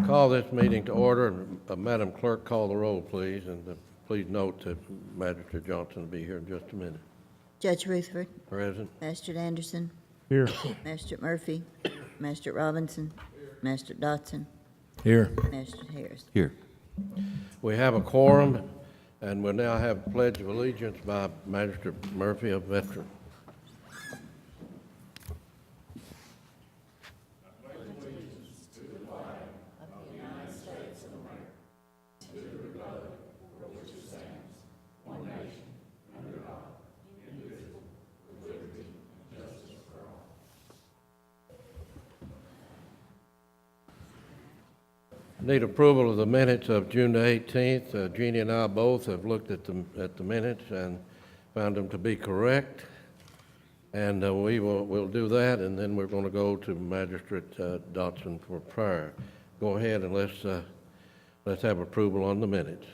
Call this meeting to order. Madam Clerk, call the roll, please, and please note that Magistrate Johnson will be here in just a minute. Judge Rutherford. Present. Magistrate Anderson. Here. Magistrate Murphy. Magistrate Robinson. Magistrate Dotson. Here. Magistrate Harris. Here. We have a quorum, and we'll now have a pledge of allegiance by Magistrate Murphy, a veteran. Need approval of the minutes of June the 18th. Jeannie and I both have looked at the minutes and found them to be correct. And we'll do that, and then we're going to go to Magistrate Dotson for prayer. Go ahead and let's have approval on the minutes.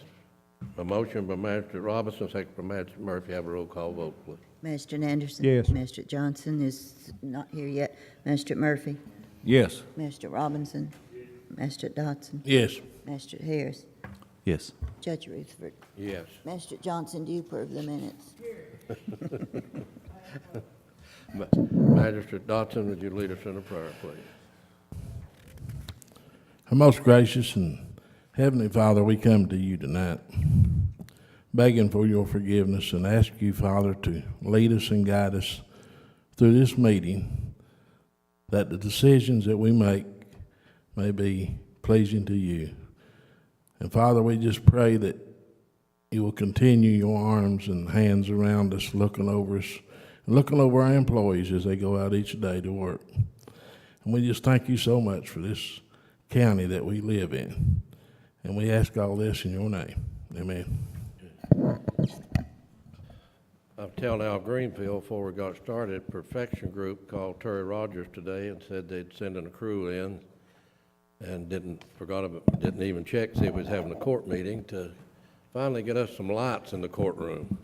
A motion by Magistrate Robinson, second by Magistrate Murphy. Have a roll call vote, please. Magistrate Anderson. Yes. Magistrate Johnson is not here yet. Magistrate Murphy. Yes. Magistrate Robinson. Magistrate Dotson. Yes. Magistrate Harris. Yes. Judge Rutherford. Yes. Magistrate Johnson, do you approve the minutes? Magistrate Dotson, would you lead us in a prayer, please? Our most gracious and Heavenly Father, we come to you tonight begging for your forgiveness and ask you, Father, to lead us and guide us through this meeting, that the decisions that we make may be pleasing to you. And Father, we just pray that you will continue your arms and hands around us, looking over us, and looking over our employees as they go out each day to work. And we just thank you so much for this county that we live in. And we ask all this in your name. Amen. I've told Al Greenfield before we got started, Perfection Group called Terry Rogers today and said they'd sending a crew in and didn't even check, see if we was having a court meeting, to finally get us some lights in the courtroom.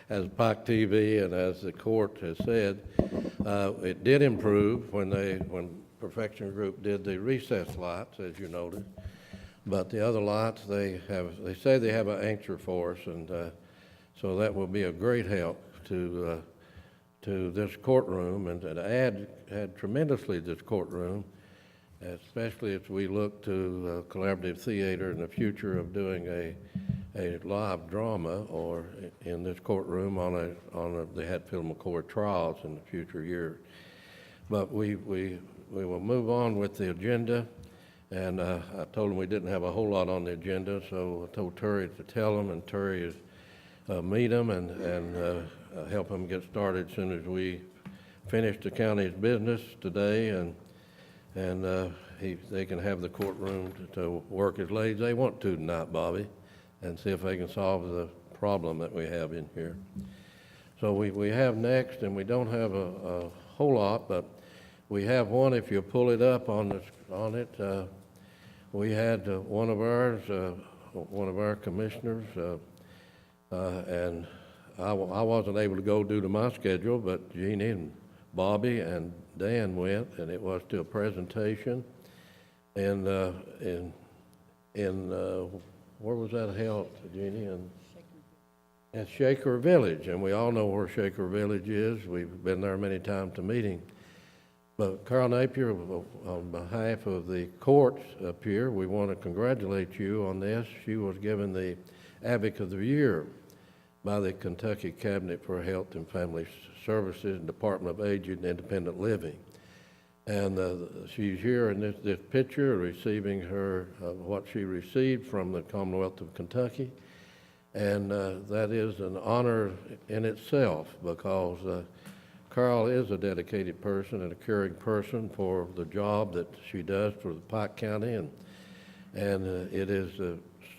As Pike TV and as the court has said, it did improve when Perfection Group did the recess lights, as you noted. But the other lights, they say they have an answer for us, and so that will be a great help to this courtroom and to add tremendously to this courtroom, especially as we look to collaborative theater in the future of doing a live drama or in this courtroom on the Hatfield McCoy trials in the future years. But we will move on with the agenda. And I told them we didn't have a whole lot on the agenda, so I told Terry to tell them, and Terry is meet them and help them get started as soon as we finish the county's business today, and they can have the courtroom to work as late as they want to tonight, Bobby, and see if they can solve the problem that we have in here. So we have next, and we don't have a whole lot, but we have one. If you pull it up on it. We had one of our commissioners, and I wasn't able to go due to my schedule, but Jeannie and Bobby and Dan went, and it was to a presentation in where was that held, Jeannie? In Shaker Village, and we all know where Shaker Village is. We've been there many times to meeting. But Carl Napier, on behalf of the courts up here, we want to congratulate you on this. She was given the Advocate of the Year by the Kentucky Cabinet for Health and Family Services and Department of Aged and Independent Living. And she's here in this picture receiving her what she received from the Commonwealth of Kentucky. And that is an honor in itself, because Carl is a dedicated person and a caring person for the job that she does for the Pike County, and it is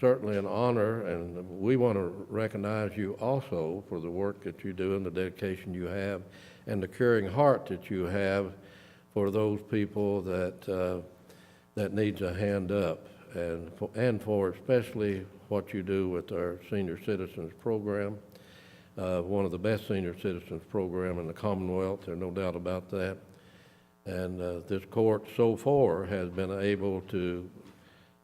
certainly an honor, and we want to recognize you also for the work that you do and the dedication you have and the caring heart that you have for those people that needs a hand up, and for especially what you do with our senior citizens program. One of the best senior citizens program in the Commonwealth, there's no doubt about that. And this court so far has been able to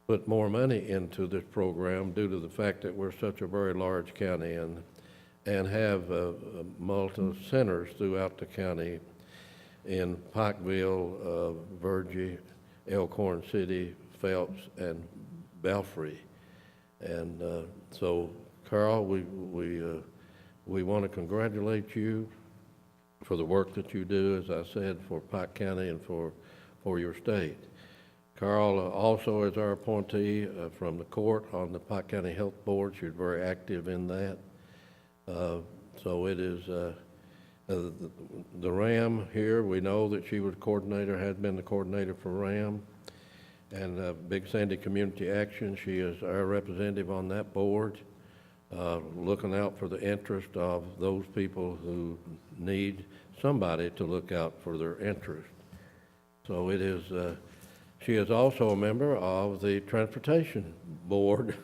put more money into this program due to the fact that we're such a very large county and have multiple centers throughout the county in Pikeville, Virgie, Elkhorn City, Phelps, and Belfry. And so, Carl, we want to congratulate you for the work that you do, as I said, for Pike County and for your state. Carl also is our appointee from the court on the Pike County Health Board. She's very active in that. So it is the RAM here. We know that she was coordinator, had been the coordinator for RAM. And Big Sandy Community Action, she is our representative on that board, looking out for the interest of those people who need somebody to look out for their interest. So it is, she is also a member of the Transportation Board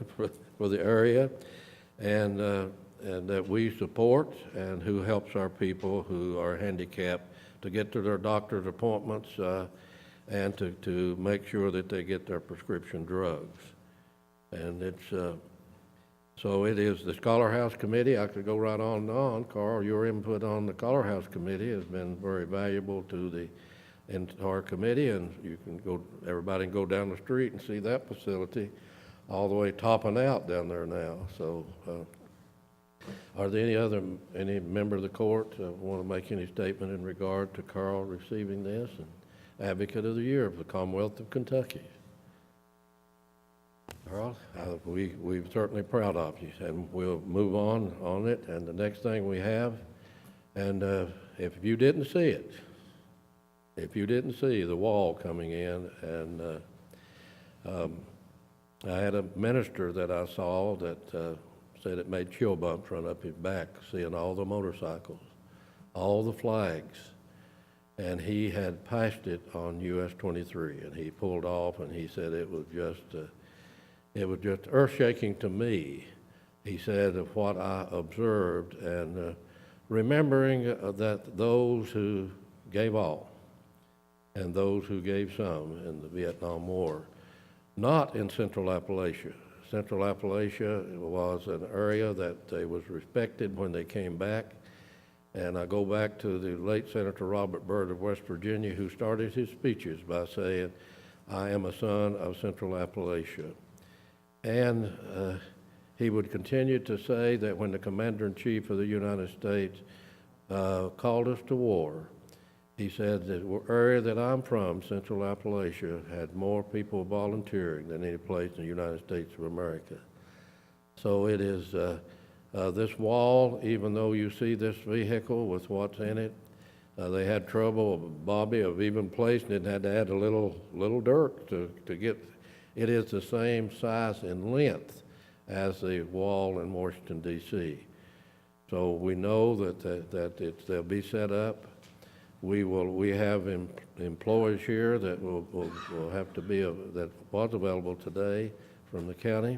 for the area, and that we support, and who helps our people who are handicapped to get to their doctor's appointments, and to make sure that they get their prescription drugs. And it's, so it is the Scholar House Committee. I could go right on and on. Carl, your input on the Scholar House Committee has been very valuable to the entire committee, and you can go, everybody can go down the street and see that facility all the way topping out down there now. So are there any member of the court want to make any statement in regard to Carl receiving this? And Advocate of the Year of the Commonwealth of Kentucky. Carl, we're certainly proud of you, and we'll move on it. And the next thing we have, and if you didn't see it, if you didn't see the wall coming in, and I had a minister that I saw that said it made chill bumps run up his back, seeing all the motorcycles, all the flags. And he had passed it on US 23, and he pulled off, and he said it was just earth-shaking to me. He said of what I observed, and remembering that those who gave all and those who gave some in the Vietnam War, not in Central Appalachia. Central Appalachia was an area that they was respected when they came back. And I go back to the late Senator Robert Byrd of West Virginia, who started his speeches by saying, "I am a son of Central Appalachia." And he would continue to say that when the Commander-in-Chief of the United States called us to war, he said that the area that I'm from, Central Appalachia, had more people volunteering than any place in the United States of America. So it is this wall, even though you see this vehicle with what's in it, they had trouble, Bobby, of even placing it, and had to add a little dirt to get. It is the same size and length as the wall in Washington, D.C. So we know that they'll be set up. We have employees here that will have to be that was available today from the county,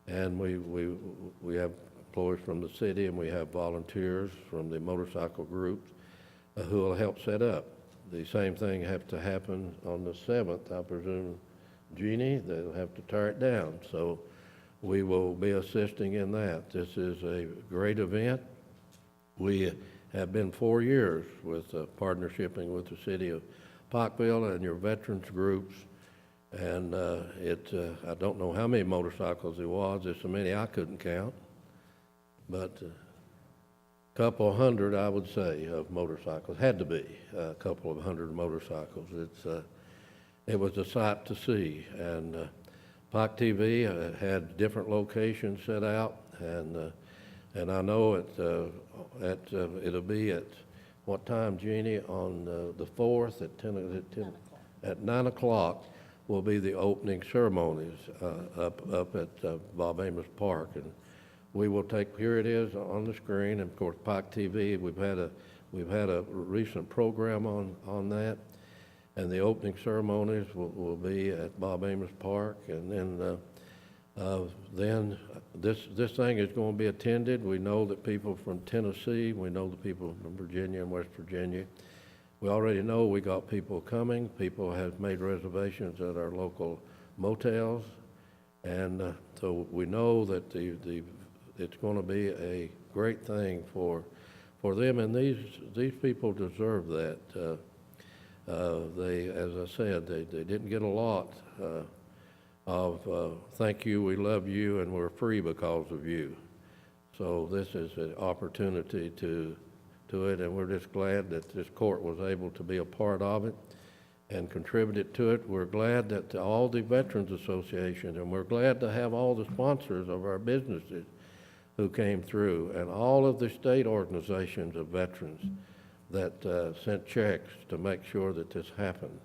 and we have employees from the city, and we have volunteers from the motorcycle groups who will help set up. The same thing have to happen on the 7th, I presume. Jeannie, they'll have to tear it down. So we will be assisting in that. This is a great event. We have been 4 years with partnershiping with the city of Pikeville and your veterans groups. And I don't know how many motorcycles it was. There's so many I couldn't count. But a couple of hundred, I would say, of motorcycles. Had to be a couple of hundred motorcycles. It was a sight to see. And Pike TV had different locations set out, and I know it'll be at what time, Jeannie? On the 4th at 10 at 9 o'clock will be the opening ceremonies up at Bob Amos Park, and we will take, here it is on the screen, and of course Pike TV. We've had a recent program on that. And the opening ceremonies will be at Bob Amos Park, and then this thing is going to be attended. We know that people from Tennessee, we know the people from Virginia and West Virginia, we already know we got people coming. People have made reservations at our local motels. And so we know that it's going to be a great thing for them, and these people deserve that. They, as I said, they didn't get a lot of thank you, we love you, and we're free because of you. So this is an opportunity to it, and we're just glad that this court was able to be a part of it and contributed to it. We're glad that all the Veterans Associations, and we're glad to have all the sponsors of our businesses who came through, and all of the state organizations of veterans that sent checks to make sure that this happened.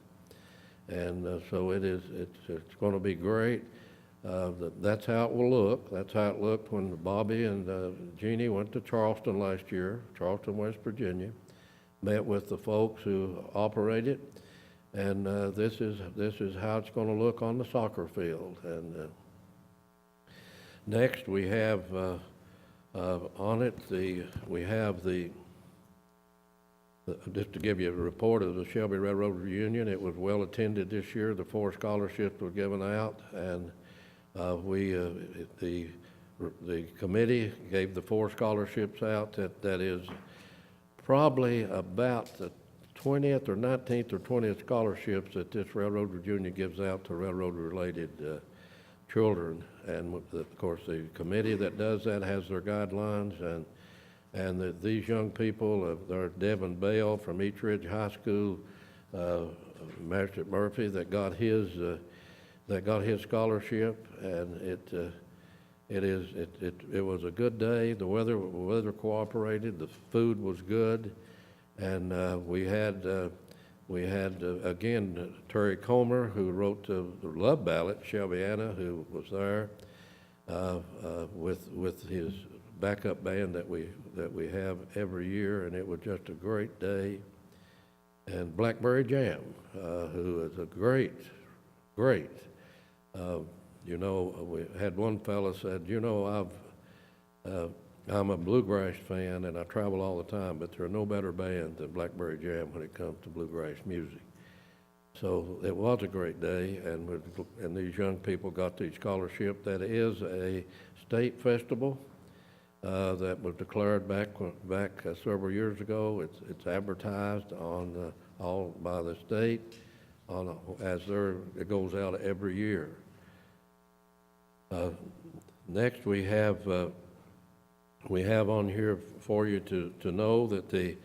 And so it's going to be great. That's how it will look. That's how it looked when Bobby and Jeannie went to Charleston last year, Charleston, West Virginia, met with the folks who operate it. And this is how it's going to look on the soccer field. And next we have on it just to give you a report of the Shelby Railroad Reunion. It was well attended this year. The 4 scholarships were given out, and the committee gave the 4 scholarships out. That is probably about the 20th or 19th or 20th scholarships that this Railroad Reunion gives out to railroad-related children. And of course, the committee that does that has their guidelines, and these young people, they're Devin Bell from East Ridge High School, Magistrate Murphy that got his scholarship, and it was a good day. The weather cooperated. The food was good. And we had again Terry Comer, who wrote the love ballad, Shelby Anna, who was there with his backup band that we have every year, and it was just a great day. And Blackberry Jam, who is a great. We had one fella said, I'm a bluegrass fan, and I travel all the time, but there are no better band than Blackberry Jam when it comes to bluegrass music. So it was a great day, and these young people got the scholarship. That is a state festival that was declared back several years ago. It's advertised on all by the state it goes out every year. Next, we have on here for you to know that the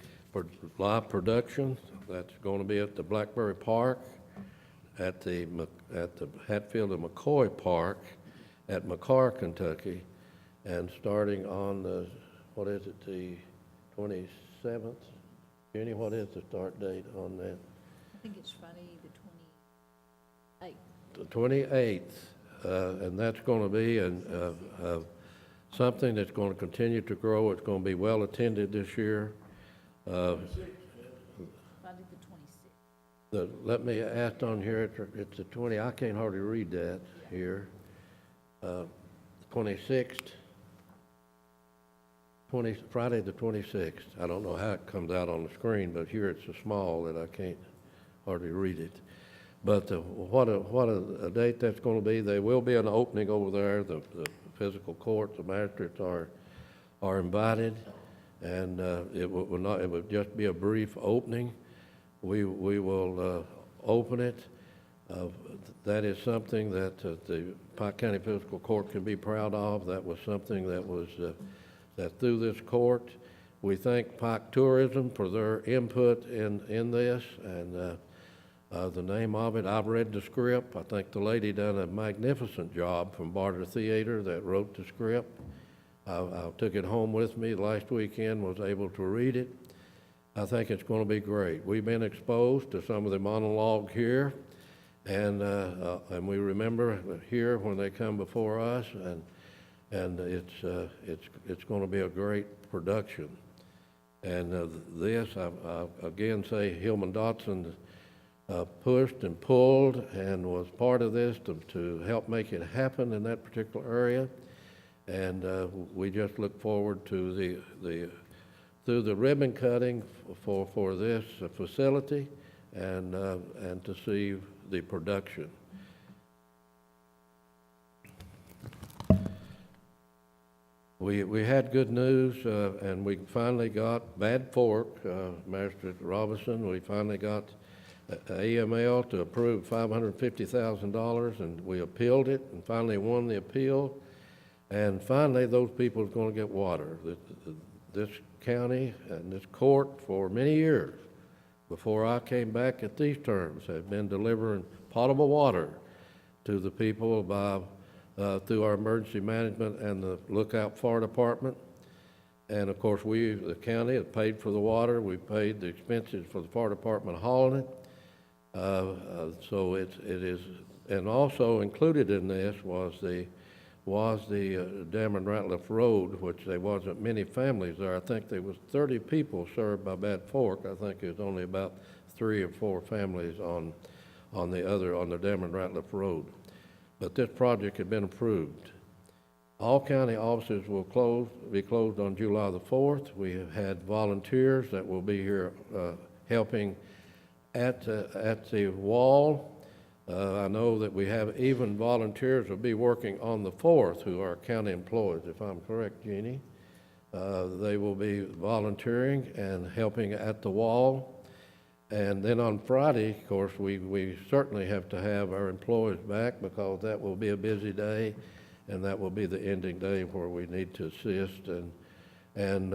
live production that's going to be at the Blackberry Park, at the Hatfield and McCoy Park at McCarr, Kentucky, and starting on the 27th? Jenny, what is the start date on that? I think it's Friday the 28th. The 28th, and that's going to be something that's going to continue to grow. It's going to be well attended this year. Friday the 26th. Let me ask on here, it's the 20, I can't hardly read that here. 26th, Friday the 26th. I don't know how it comes out on the screen, but here it's so small that I can't hardly read it. But what a date that's going to be. There will be an opening over there. The Fiscal Court, the magistrates are invited, and it will just be a brief opening. We will open it. That is something that the Pike County Fiscal Court can be proud of. That was something that was that through this court. We thank Pike Tourism for their input in this, and the name of it, I've read the script. I think the lady done a magnificent job from Barter Theater that wrote the script. I took it home with me last weekend, was able to read it. I think it's going to be great. We've been exposed to some of the monologue here, and we remember here when they come before us, and it's going to be a great production. And this, I again say, Hillman Dotson pushed and pulled and was part of this to help make it happen in that particular area. And we just look forward to through the ribbon cutting for this facility and to see the production. We had good news, and we finally got Bad Fork, Master Robinson, we finally got AML to approve $550,000, and we appealed it and finally won the appeal. And finally, those people are going to get water. This county and this court for many years, before I came back at these terms, have been delivering potable water to the people by through our emergency management and the Lookout Fire Department. And of course, we, the county, have paid for the water. We paid the expenses for the fire department hauling it. So it is, and also included in this was the Dameron Ratliff Road, which there wasn't many families there. I think there was 30 people served by Bad Fork. I think it was only about 3 or 4 families on the Dameron Ratliff Road. But this project had been approved. All county offices will be closed on July the 4th. We have had volunteers that will be here helping at the wall. I know that we have even volunteers will be working on the 4th who are county employees, if I'm correct, Jeannie. They will be volunteering and helping at the wall. And then on Friday, of course, we certainly have to have our employees back because that will be a busy day, and that will be the ending day where we need to assist. And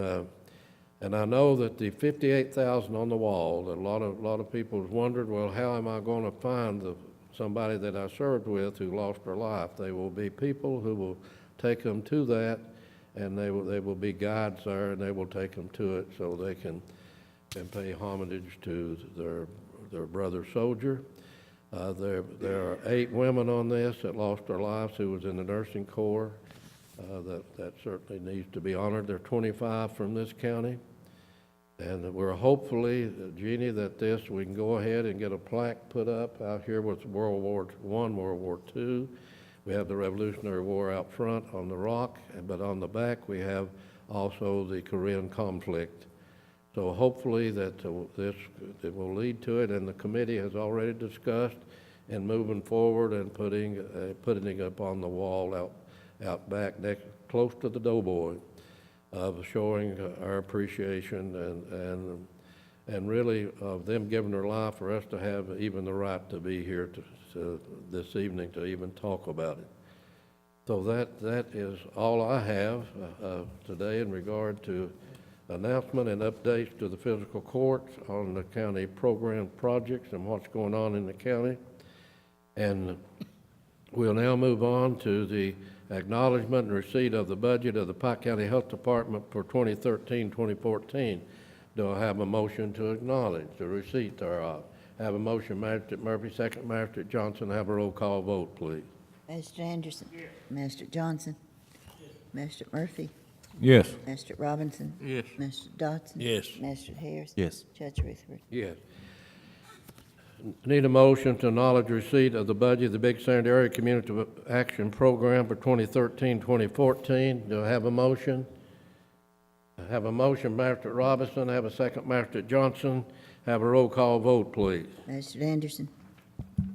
I know that the 58,000 on the wall, that a lot of people have wondered, well, how am I going to find somebody that I served with who lost their life? They will be people who will take them to that, and they will be guides there, and they will take them to it so they can pay homage to their brother soldier. There are 8 women on this that lost their lives who was in the nursing corps. That certainly needs to be honored. There are 25 from this county. And we're hopefully, Jeannie, that we can go ahead and get a plaque put up out here with World War I, World War II. We have the Revolutionary War out front on the rock, but on the back we have also the Korean conflict. So hopefully that it will lead to it, and the committee has already discussed in moving forward and putting it up on the wall out back close to the Doughboy, of showing our appreciation and really of them giving their life for us to have even the right to be here this evening to even talk about it. So that is all I have today in regard to announcement and updates to the fiscal courts on the county program projects and what's going on in the county. And we'll now move on to the acknowledgement and receipt of the budget of the Pike County Health Department for 2013-2014. Do I have a motion to acknowledge the receipt thereof? Have a motion, Magistrate Murphy, second Magistrate Johnson. Have a roll call vote, please. Magistrate Anderson. Yes. Magistrate Johnson. Yes. Magistrate Murphy. Yes. Magistrate Robinson. Yes. Magistrate Dodson. Yes. Magistrate Harris. Yes. Judge Rutherford. Yes. Need a motion to acknowledge receipt of the budget of the Big Sandy Area Community Action Program for 2013-2014. Do I have a motion? I have a motion, Magistrate Robinson. I have a second, Magistrate Johnson. Have a roll call vote, please. Magistrate Anderson.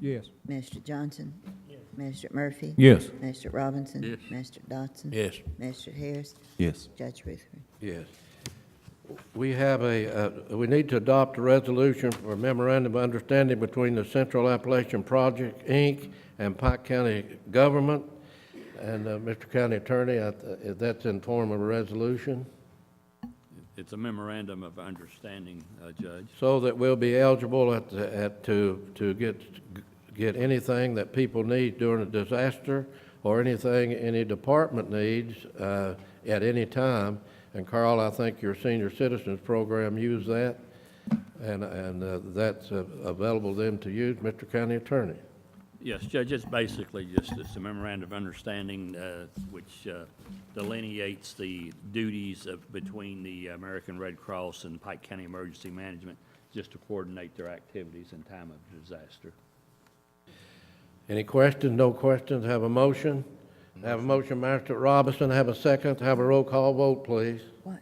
Yes. Magistrate Johnson. Yes. Magistrate Murphy. Yes. Magistrate Robinson. Yes. Magistrate Dodson. Yes. Magistrate Harris. Yes. Judge Rutherford. Yes. We have we need to adopt a resolution for a memorandum of understanding between the Central Appalachian Project, Inc. and Pike County Government. And Mr. County Attorney, that's in form of a resolution. It's a memorandum of understanding, Judge. So that we'll be eligible to get anything that people need during a disaster or anything any department needs at any time. And Carl, I think your senior citizens program used that, and that's available then to use. Mr. County Attorney. Yes, Judge, it's basically it's a memorandum of understanding which delineates the duties between the American Red Cross and Pike County Emergency Management just to coordinate their activities in time of disaster. Any questions? No questions? Have a motion? Have a motion, Magistrate Robinson. Have a second. Have a roll call vote, please. What?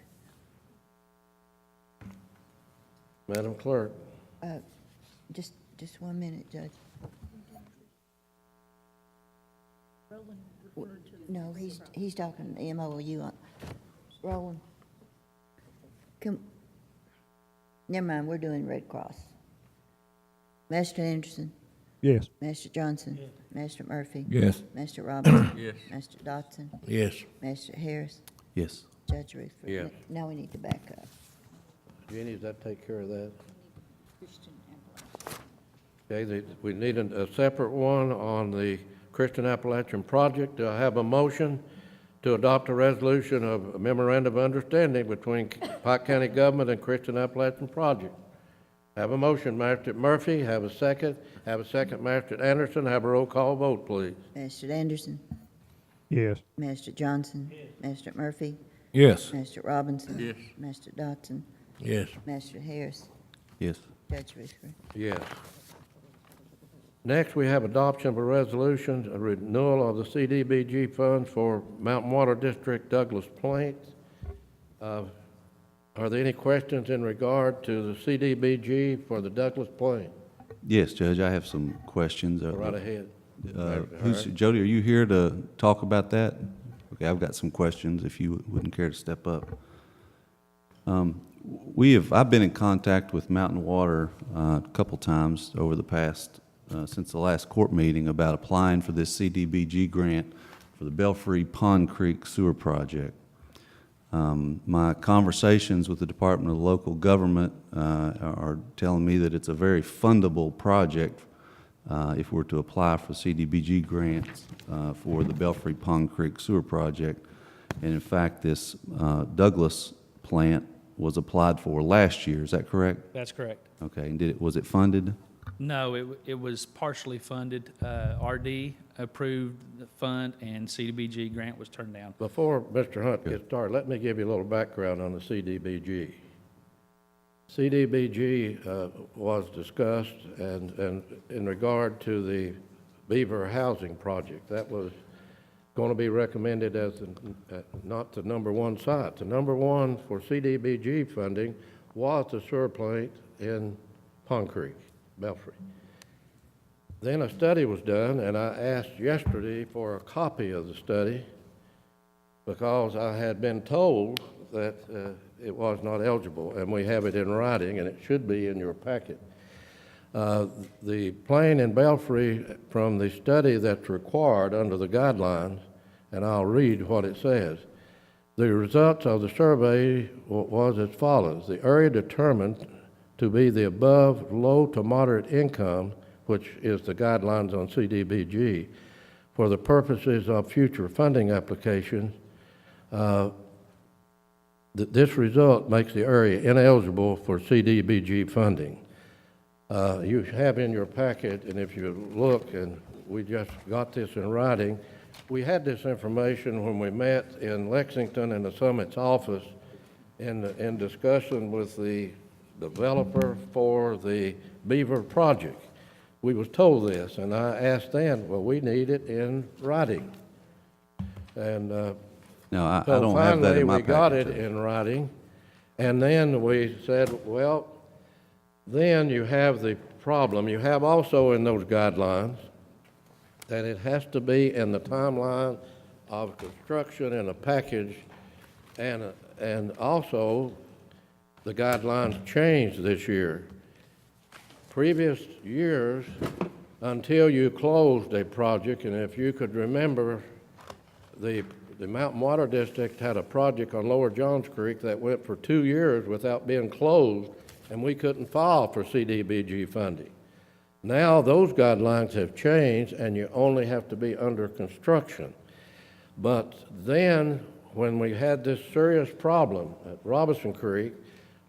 Madam Clerk. Just 1 minute, Judge. No, he's talking the MOU on, Roland. Never mind, we're doing Red Cross. Master Anderson, Yes. Master Johnson, Master Murphy, Yes. Master Robinson, Yes. Master Dotson, Yes. Master Harris, Yes. Judge Rutherford. Yes. Now we need to back up. Jeannie, does that take care of that? Christian Appalachian. Okay, we need a separate one on the Christian Appalachian Project. Do I have a motion to adopt a resolution of a memorandum of understanding between Pike County Government and Christian Appalachian Project? Have a motion, Master Murphy. Have a second. Have a second, Master Anderson. Have a roll call vote, please. Master Anderson, Yes. Master Johnson, Master Murphy, Yes. Master Robinson. Yes. Master Dotson, Yes. Master Harris, Yes. Judge Rutherford. Yes. Next, we have adoption of a resolution, a renewal of the CDBG funds for Mountain Water District Douglas Plains. Are there any questions in regard to the CDBG for the Douglas Plains? Yes, Judge, I have some questions. Go right ahead. Jody, are you here to talk about that? Okay, I've got some questions if you wouldn't care to step up. I've been in contact with Mountain Water a couple times over the past, since the last court meeting about applying for this CDBG grant for the Belfry Pond Creek Sewer Project. My conversations with the Department of Local Government are telling me that it's a very fundable project if we're to apply for CDBG grants for the Belfry Pond Creek Sewer Project. And in fact, this Douglas plant was applied for last year, is that correct? That's correct. Okay, and was it funded? No, it was partially funded. RD approved the fund, and CDBG grant was turned down. Before Mr. Hunt gets started, let me give you a little background on the CDBG. CDBG was discussed and in regard to the Beaver Housing Project. That was going to be recommended as not the number one site. The number one for CDBG funding was the sewer plant in Pond Creek, Belfry. Then a study was done, and I asked yesterday for a copy of the study because I had been told that it was not eligible, and we have it in writing, and it should be in your packet. The plan in Belfry, from the study that's required under the guidelines, and I'll read what it says. The results of the survey was as follows. The area determined to be the above low to moderate income, which is the guidelines on CDBG, for the purposes of future funding applications. This result makes the area ineligible for CDBG funding. You have in your packet, and if you look, and we just got this in writing, we had this information when we met in Lexington in the Summit's office in discussion with the developer for the Beaver project. We was told this, and I asked then, well, we need it in writing. And No, I so don't have that in my finally, we got packet, it Judge. in writing, and then we said, well, then you have the problem. You have also in those guidelines that it has to be in the timeline of construction in a package, and also the guidelines changed this year. Previous years, until you closed a project, and if you could remember, the Mountain Water District had a project on Lower Johns Creek that went for 2 years without being closed, and we couldn't file for CDBG funding. Now those guidelines have changed, and you only have to be under construction. But then, when we had this serious problem at Robinson Creek,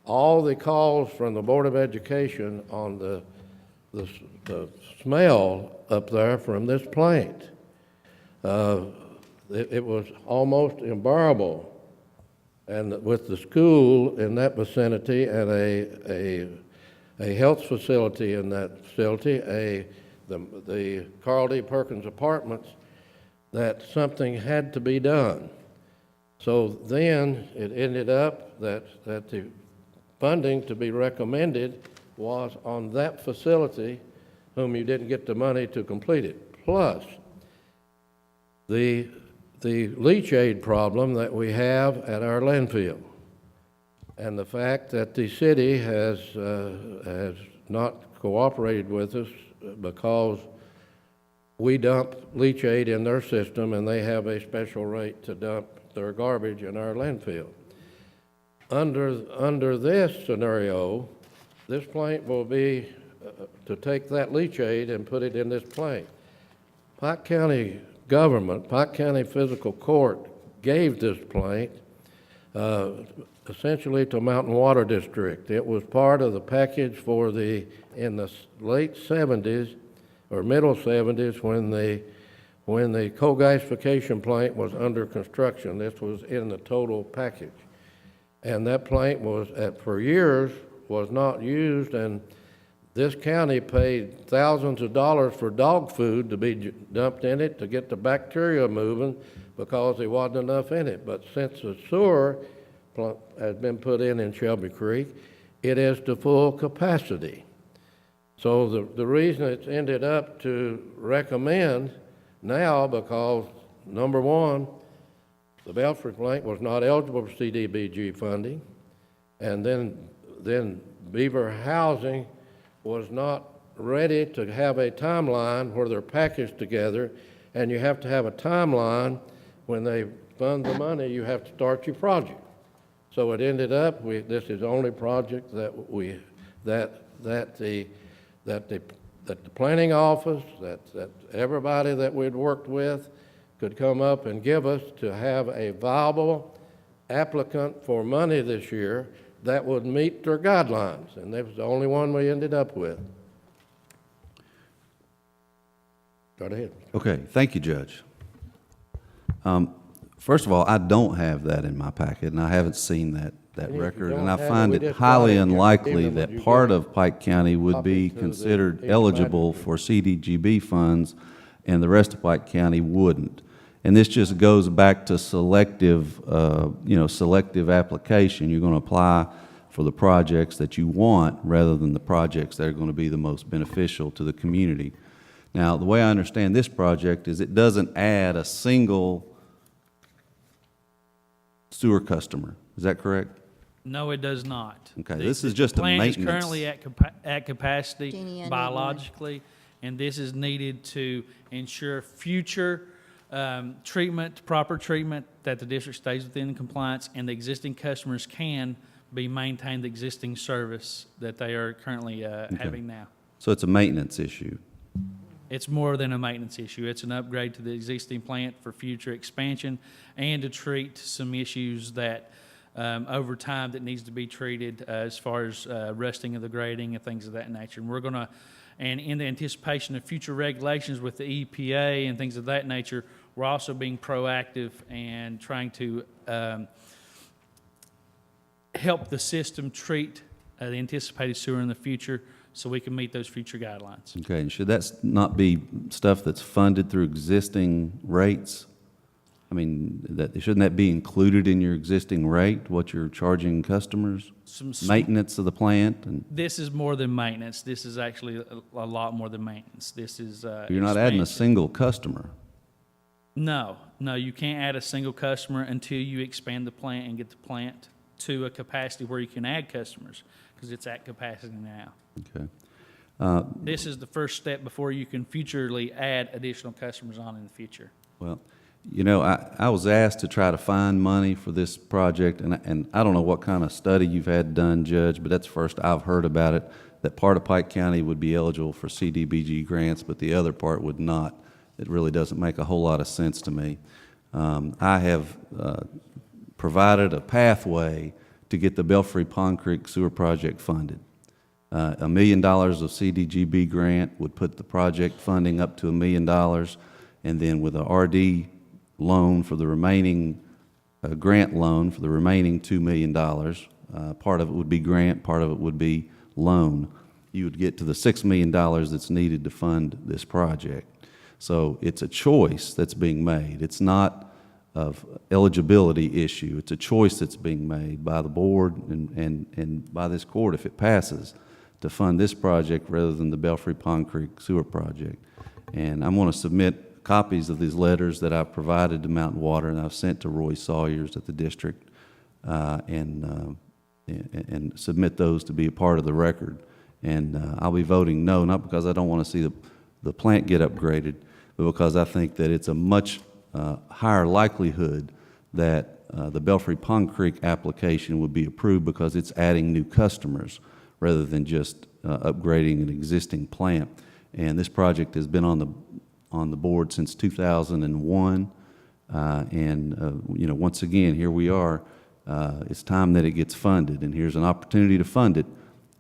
all the calls from the Board of Education on the smell up there from this plant, it was almost unbearable. And with the school in that vicinity and a health facility in that facility, the Carl D. Perkins Apartments, that something had to be done. So then it ended up that the funding to be recommended was on that facility whom you didn't get the money to complete it. Plus, the leachate problem that we have at our landfill, and the fact that the city has not cooperated with us because we dump leachate in their system and they have a special rate to dump their garbage in our landfill. Under this scenario, this plant will be to take that leachate and put it in this plant. Pike County government, Pike County Fiscal Court gave this plant essentially to Mountain Water District. It was part of the package for in the late 70s or middle 70s when the co-gasification plant was under construction. This was in the total package. And that plant was, for years, was not used, and this county paid thousands of dollars for dog food to be dumped in it to get the bacteria moving because there wasn't enough in it. But since the sewer has been put in Shelby Creek, it is to full capacity. So the reason it's ended up to recommend now, because number one, the Belfry plant was not eligible for CDBG funding, and then Beaver Housing was not ready to have a timeline where they're packaged together, and you have to have a timeline. When they fund the money, you have to start your project. So it ended up, this is the only project that the planning office, that everybody that we'd worked with could come up and give us to have a viable applicant for money this year that would meet their guidelines, and that was the only one we ended up with. Go ahead. Okay, thank you, Judge. First of all, I don't have that in my packet, and I haven't seen that And if you record, don't and I have it, find we it just highly brought it, unlikely even when you that part get of Pike County would be copy to the considered each eligible magistrate. for CDGB funds, and the rest of Pike County wouldn't. And this just goes back to selective application. You're going to apply for the projects that you want rather than the projects that are going to be the most beneficial to the community. Now, the way I understand this project is it doesn't add a single sewer customer. Is that correct? No, it does not. Okay, The- this is the just a plant is maintenance. currently at capacity Jeannie, I need one. biologically, and this is needed to ensure future proper treatment, that the district stays within compliance, and the existing customers can be maintained the existing service that they are currently having now. So it's a maintenance issue. It's more than a maintenance issue. It's an upgrade to the existing plant for future expansion and to treat some issues that, over time, that needs to be treated as far as rusting of the grading and things of that nature. And we're going to, and in the anticipation of future regulations with the EPA and things of that nature, we're also being proactive and trying to help the system treat the anticipated sewer in the future so we can meet those future guidelines. Okay, and should that not be stuff that's funded through existing rates? I mean, shouldn't that be included in your existing rate, what you're charging customers? Maintenance of the plant, and This is more than maintenance. This is actually a lot more than maintenance. This is you're not adding a expansion. single customer. No, you can't add a single customer until you expand the plant and get the plant to a capacity where you can add customers, because it's at capacity now. Okay. This is the first step before you can futurely add additional customers on in the future. Well, you know, I was asked to try to find money for this project, and I don't know what kind of study you've had done, Judge, but that's the first I've heard about it, that part of Pike County would be eligible for CDBG grants, but the other part would not. It really doesn't make a whole lot of sense to me. I have provided a pathway to get the Belfry Pond Creek Sewer Project funded. $1 million of CDGB grant would put the project funding up to $1 million, and then with a RD loan for the remaining, grant loan for the remaining $2 million, part of it would be grant, part of it would be loan, you would get to the $6 million that's needed to fund this project. So it's a choice that's being made. It's not eligibility issue. It's a choice that's being made by the board and by this court, if it passes, to fund this project rather than the Belfry Pond Creek Sewer Project. And I'm going to submit copies of these letters that I've provided to Mountain Water and I've sent to Roy Sawyers at the district, and submit those to be a part of the record. And I'll be voting no, not because I don't want to see the plant get upgraded, but because I think that it's a much higher likelihood that the Belfry Pond Creek application would be approved because it's adding new customers rather than just upgrading an existing plant. And this project has been on the board since 2001. You know, once again, here we are. It's time that it gets funded, and here's an opportunity to fund it.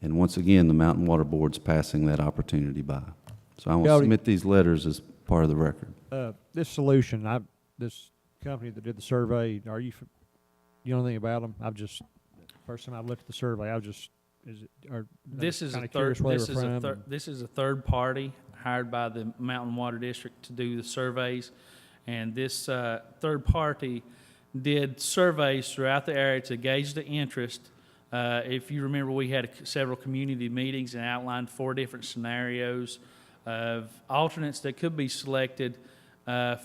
And once again, the Mountain Water Board's passing that opportunity by. So I want to Jody. submit these letters as part of the record. This solution, this company that did the survey, you know anything about them? First time I looked at the survey, This is a kinda third, curious where they this were is a from third, this is a third party hired by the Mountain Water District to do the surveys. And this third party did surveys throughout the area to gauge the interest. If you remember, we had several community meetings and outlined 4 different scenarios of alternates that could be selected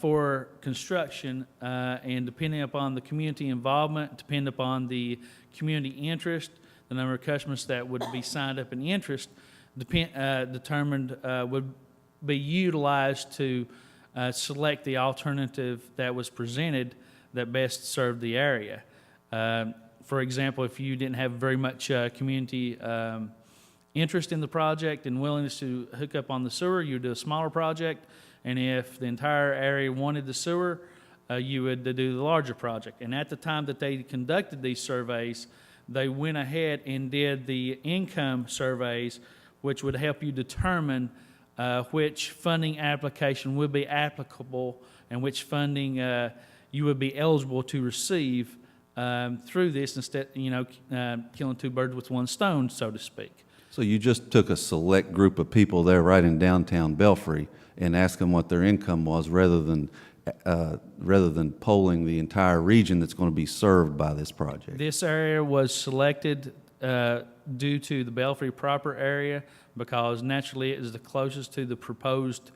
for construction, and depending upon the community involvement, depending upon the community interest, the number of customers that would be signed up in interest, determined would be utilized to select the alternative that was presented that best served the area. For example, if you didn't have very much community interest in the project and willingness to hook up on the sewer, you would do a smaller project. And if the entire area wanted the sewer, you would do the larger project. And at the time that they conducted these surveys, they went ahead and did the income surveys, which would help you determine which funding application would be applicable and which funding you would be eligible to receive through this, instead, killing 2 birds with 1 stone, so to speak. So you just took a select group of people there right in downtown Belfry and asked them what their income was rather than polling the entire region that's going to be served by this project. This area was selected due to the Belfry proper area because naturally it is the closest to the proposed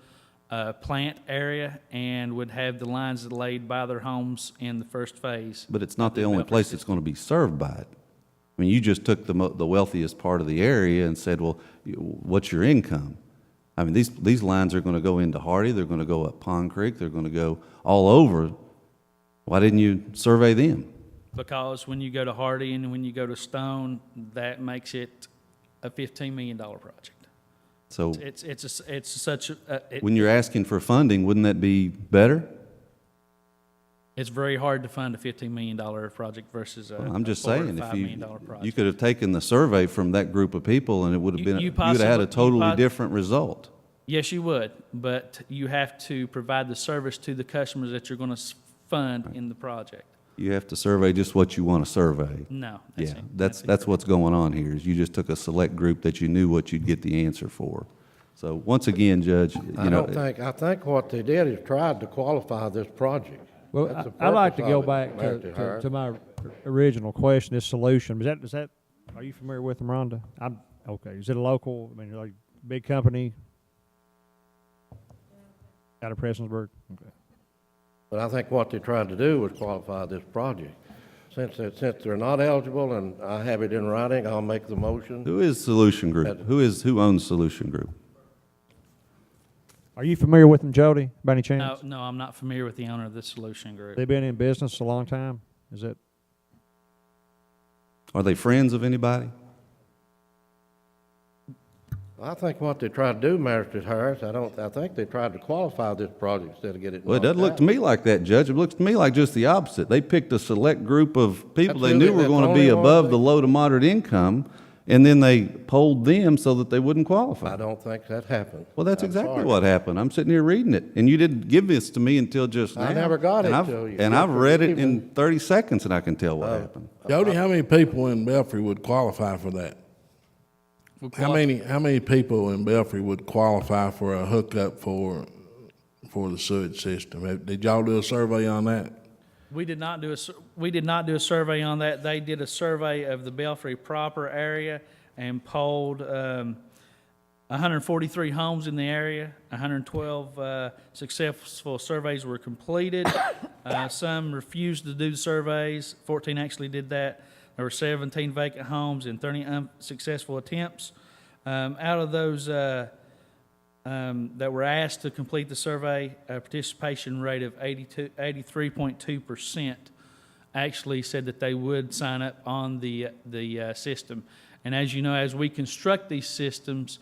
plant area and would have the lines laid by their homes in the first phase. But it's not the only place that's going to be served by it. I mean, you just took the wealthiest part of the area and said, well, what's your income? I mean, these lines are going to go into Hardy, they're going to go up Pond Creek, they're going to go all over. Why didn't you survey them? Because when you go to Hardy and when you go to Stone, that makes it a $15 million project. So It's such a, when you're asking for funding, wouldn't that be better? it's very hard to fund a $15 million project versus a I'm just $4 to saying, $5 if million you project. could have taken the survey from that group of people and it would have been, You you would have had a possibly- totally different result. Yes, you would, but you have to provide the service to the customers that you're going to fund in the project. You have to survey just what you want to survey. No. Yeah, that's what's going on here, is you just took a select group that you knew what you'd get the answer for. So once again, Judge, I think what they did is tried to qualify this project. Well, That's the I'd like to purpose go of it, back Mr. Harris. to my original question, this solution. Is that, are you familiar with them, Rhonda? Okay. Is it a local, like big company out of Prestonsburg? Okay. But I think what they tried to do was qualify this project. Since they're not eligible, and I have it in writing, I'll make the motion. who is Solution Group? Who owns Solution Group? Are you familiar with them, Jody, by any chance? No, I'm not familiar with the owner of this solution group. They've been in business a long time? Is it? Are they friends of anybody? I think what they tried to do, Mr. Harris, I think they tried to qualify this project instead of get it Well, it knocked doesn't look out. to me like that, Judge. It looks to me like just the opposite. They picked a select group of people That's they knew really- were that's going to the be only one above thing. the low to moderate income, and then they polled them so that they wouldn't I qualify. don't think that happened. Well, that's I'm exactly sorry. what happened. I'm sitting here reading it, and you didn't give this to me until just now. I never got And it I've- till you. And I've read it in Even- 30 seconds, and I can tell what happened. Jody, how many people in Belfry would qualify for that? How many people in Belfry would qualify for a hookup for the sewage system? Did y'all do a survey on that? We did not do a survey on that. They did a survey of the Belfry proper area and polled 143 homes in the area. 112 successful surveys were completed. Some refused to do the surveys. 14 actually did that. There were 17 vacant homes and 30 unsuccessful attempts. Out of those that were asked to complete the survey, a participation rate of 83.2% actually said that they would sign up on the system. And as you know, as we construct these systems,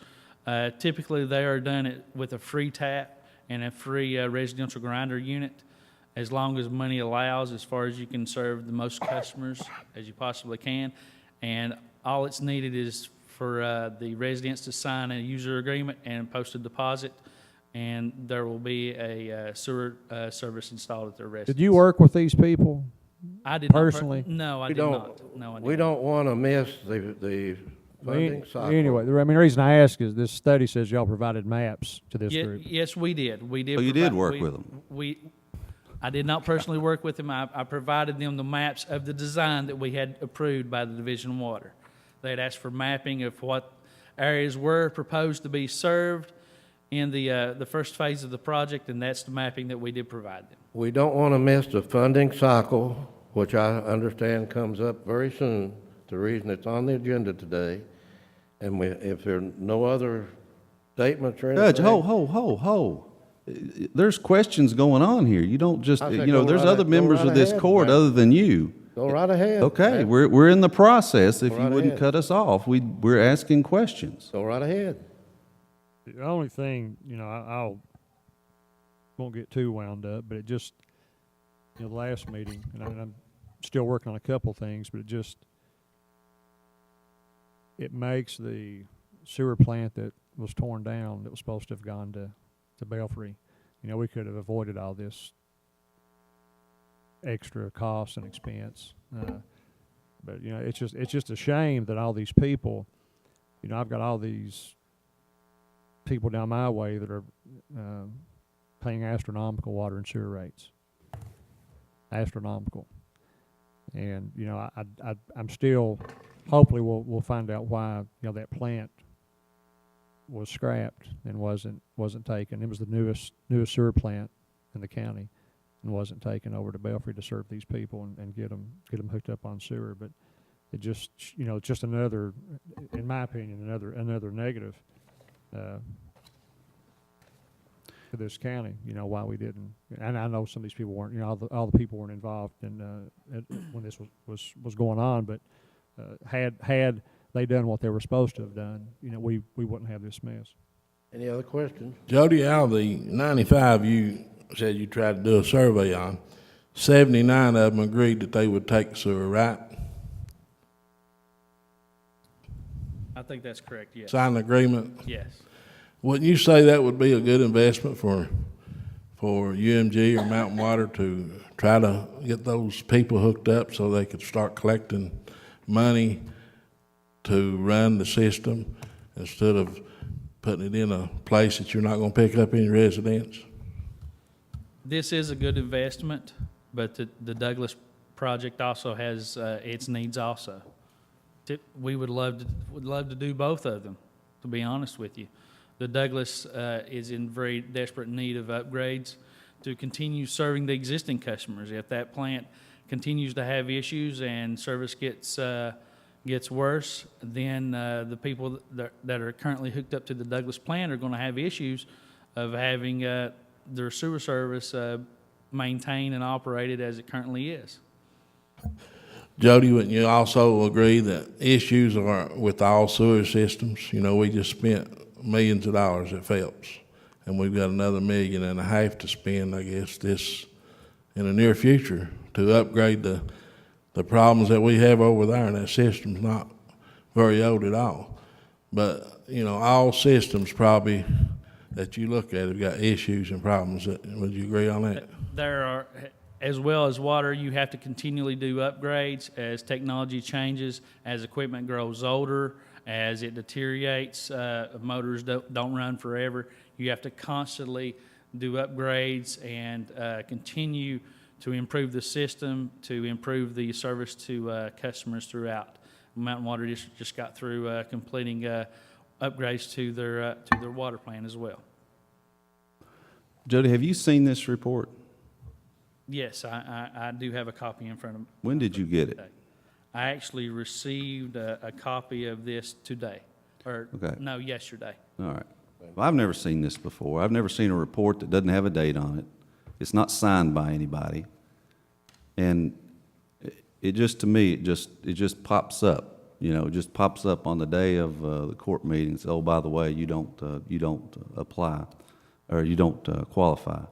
typically they are done with a free tap and a free residential grinder unit, as long as money allows, as far as you can serve the most customers as you possibly can. And all it's needed is for the residents to sign a user agreement and post a deposit, and there will be a sewer service installed at their residence. Did you work with these people? I did not personally? No, I We did don't- not. No, I did We not. don't want to miss the funding cycle. Anyway, the reason I ask is this study says y'all provided maps to this group. Yes, we did. We did. Oh, you did provide- work we- with them? I did not personally work with them. I provided them the maps of the design that we had approved by the Division of Water. They had asked for mapping of what areas were proposed to be served in the first phase of the project, and that's the mapping that we did provide them. We don't want to miss the funding cycle, which I understand comes up very soon, the reason it's on the agenda today. And if there are no other statements or anything. Judge, ho. There's questions going on here. You don't just, I said there's go other right members of this ahead, court man. other than you. Go right ahead. Okay, man. we're in the process. If Go you right wouldn't ahead. cut us off, we're asking questions. Go right ahead. The only thing, I won't get too wound up, but it just, the last meeting, and I'm still working on a couple things, but it makes the sewer plant that was torn down, that was supposed to have gone to Belfry. We could have avoided all this extra cost and expense. But it's just a shame that all these people, I've got all these people down my way that are paying astronomical water and sewer rates. Astronomical. And I'm still, hopefully we'll find out why that plant was scrapped and wasn't taken. It was the newest sewer plant in the county, and wasn't taken over to Belfry to serve these people and get them hooked up on sewer. But it just just another, in my opinion, another negative to this county. Why we didn't. And I know some of these people weren't. All the people weren't involved in when this was going on. But had they done what they were supposed to have done, we wouldn't have this mess. Any other questions? Jody, out of the 95 you said you tried to do a survey on, 79 of them agreed that they would take the sewer, right? I think that's correct, yes. Sign an agreement? Yes. Wouldn't you say that would be a good investment for UMG or Mountain Water to try to get those people hooked up so they could start collecting money to run the system instead of putting it in a place that you're not going to pick up any residents? This is a good investment, but the Douglas project also has its needs also. We would love to do both of them, to be honest with you. The Douglas is in very desperate need of upgrades to continue serving the existing customers. If that plant continues to have issues and service gets worse, then the people that are currently hooked up to the Douglas plant are going to have issues of having their sewer service maintained and operated as it currently is. Jody, wouldn't you also agree that issues are with all sewer systems? We just spent millions of dollars at Phelps, and we've got another $1.5 million to spend, I guess, this in the near future to upgrade the problems that we have over there, and that system's not very old at all. But, all systems probably that you look at have got issues and problems. Would you agree on that? There are, as well as water, you have to continually do upgrades as technology changes, as equipment grows older, as it deteriorates, motors don't run forever. You have to constantly do upgrades and continue to improve the system, to improve the service to customers throughout. Mountain Water District just got through completing upgrades to their water plant as well. Jody, have you seen this report? Yes, I do have a copy in front of me. When did you get it? I actually received a copy of this today, or Okay. no, yesterday. All right. Well, I've never seen this before. I've never seen a report that doesn't have a date on it. It's not signed by anybody. And it just, to me, it just pops up, you know, it just pops up on the day of the court meetings. Oh, by the way, you don't apply, or you don't qualify.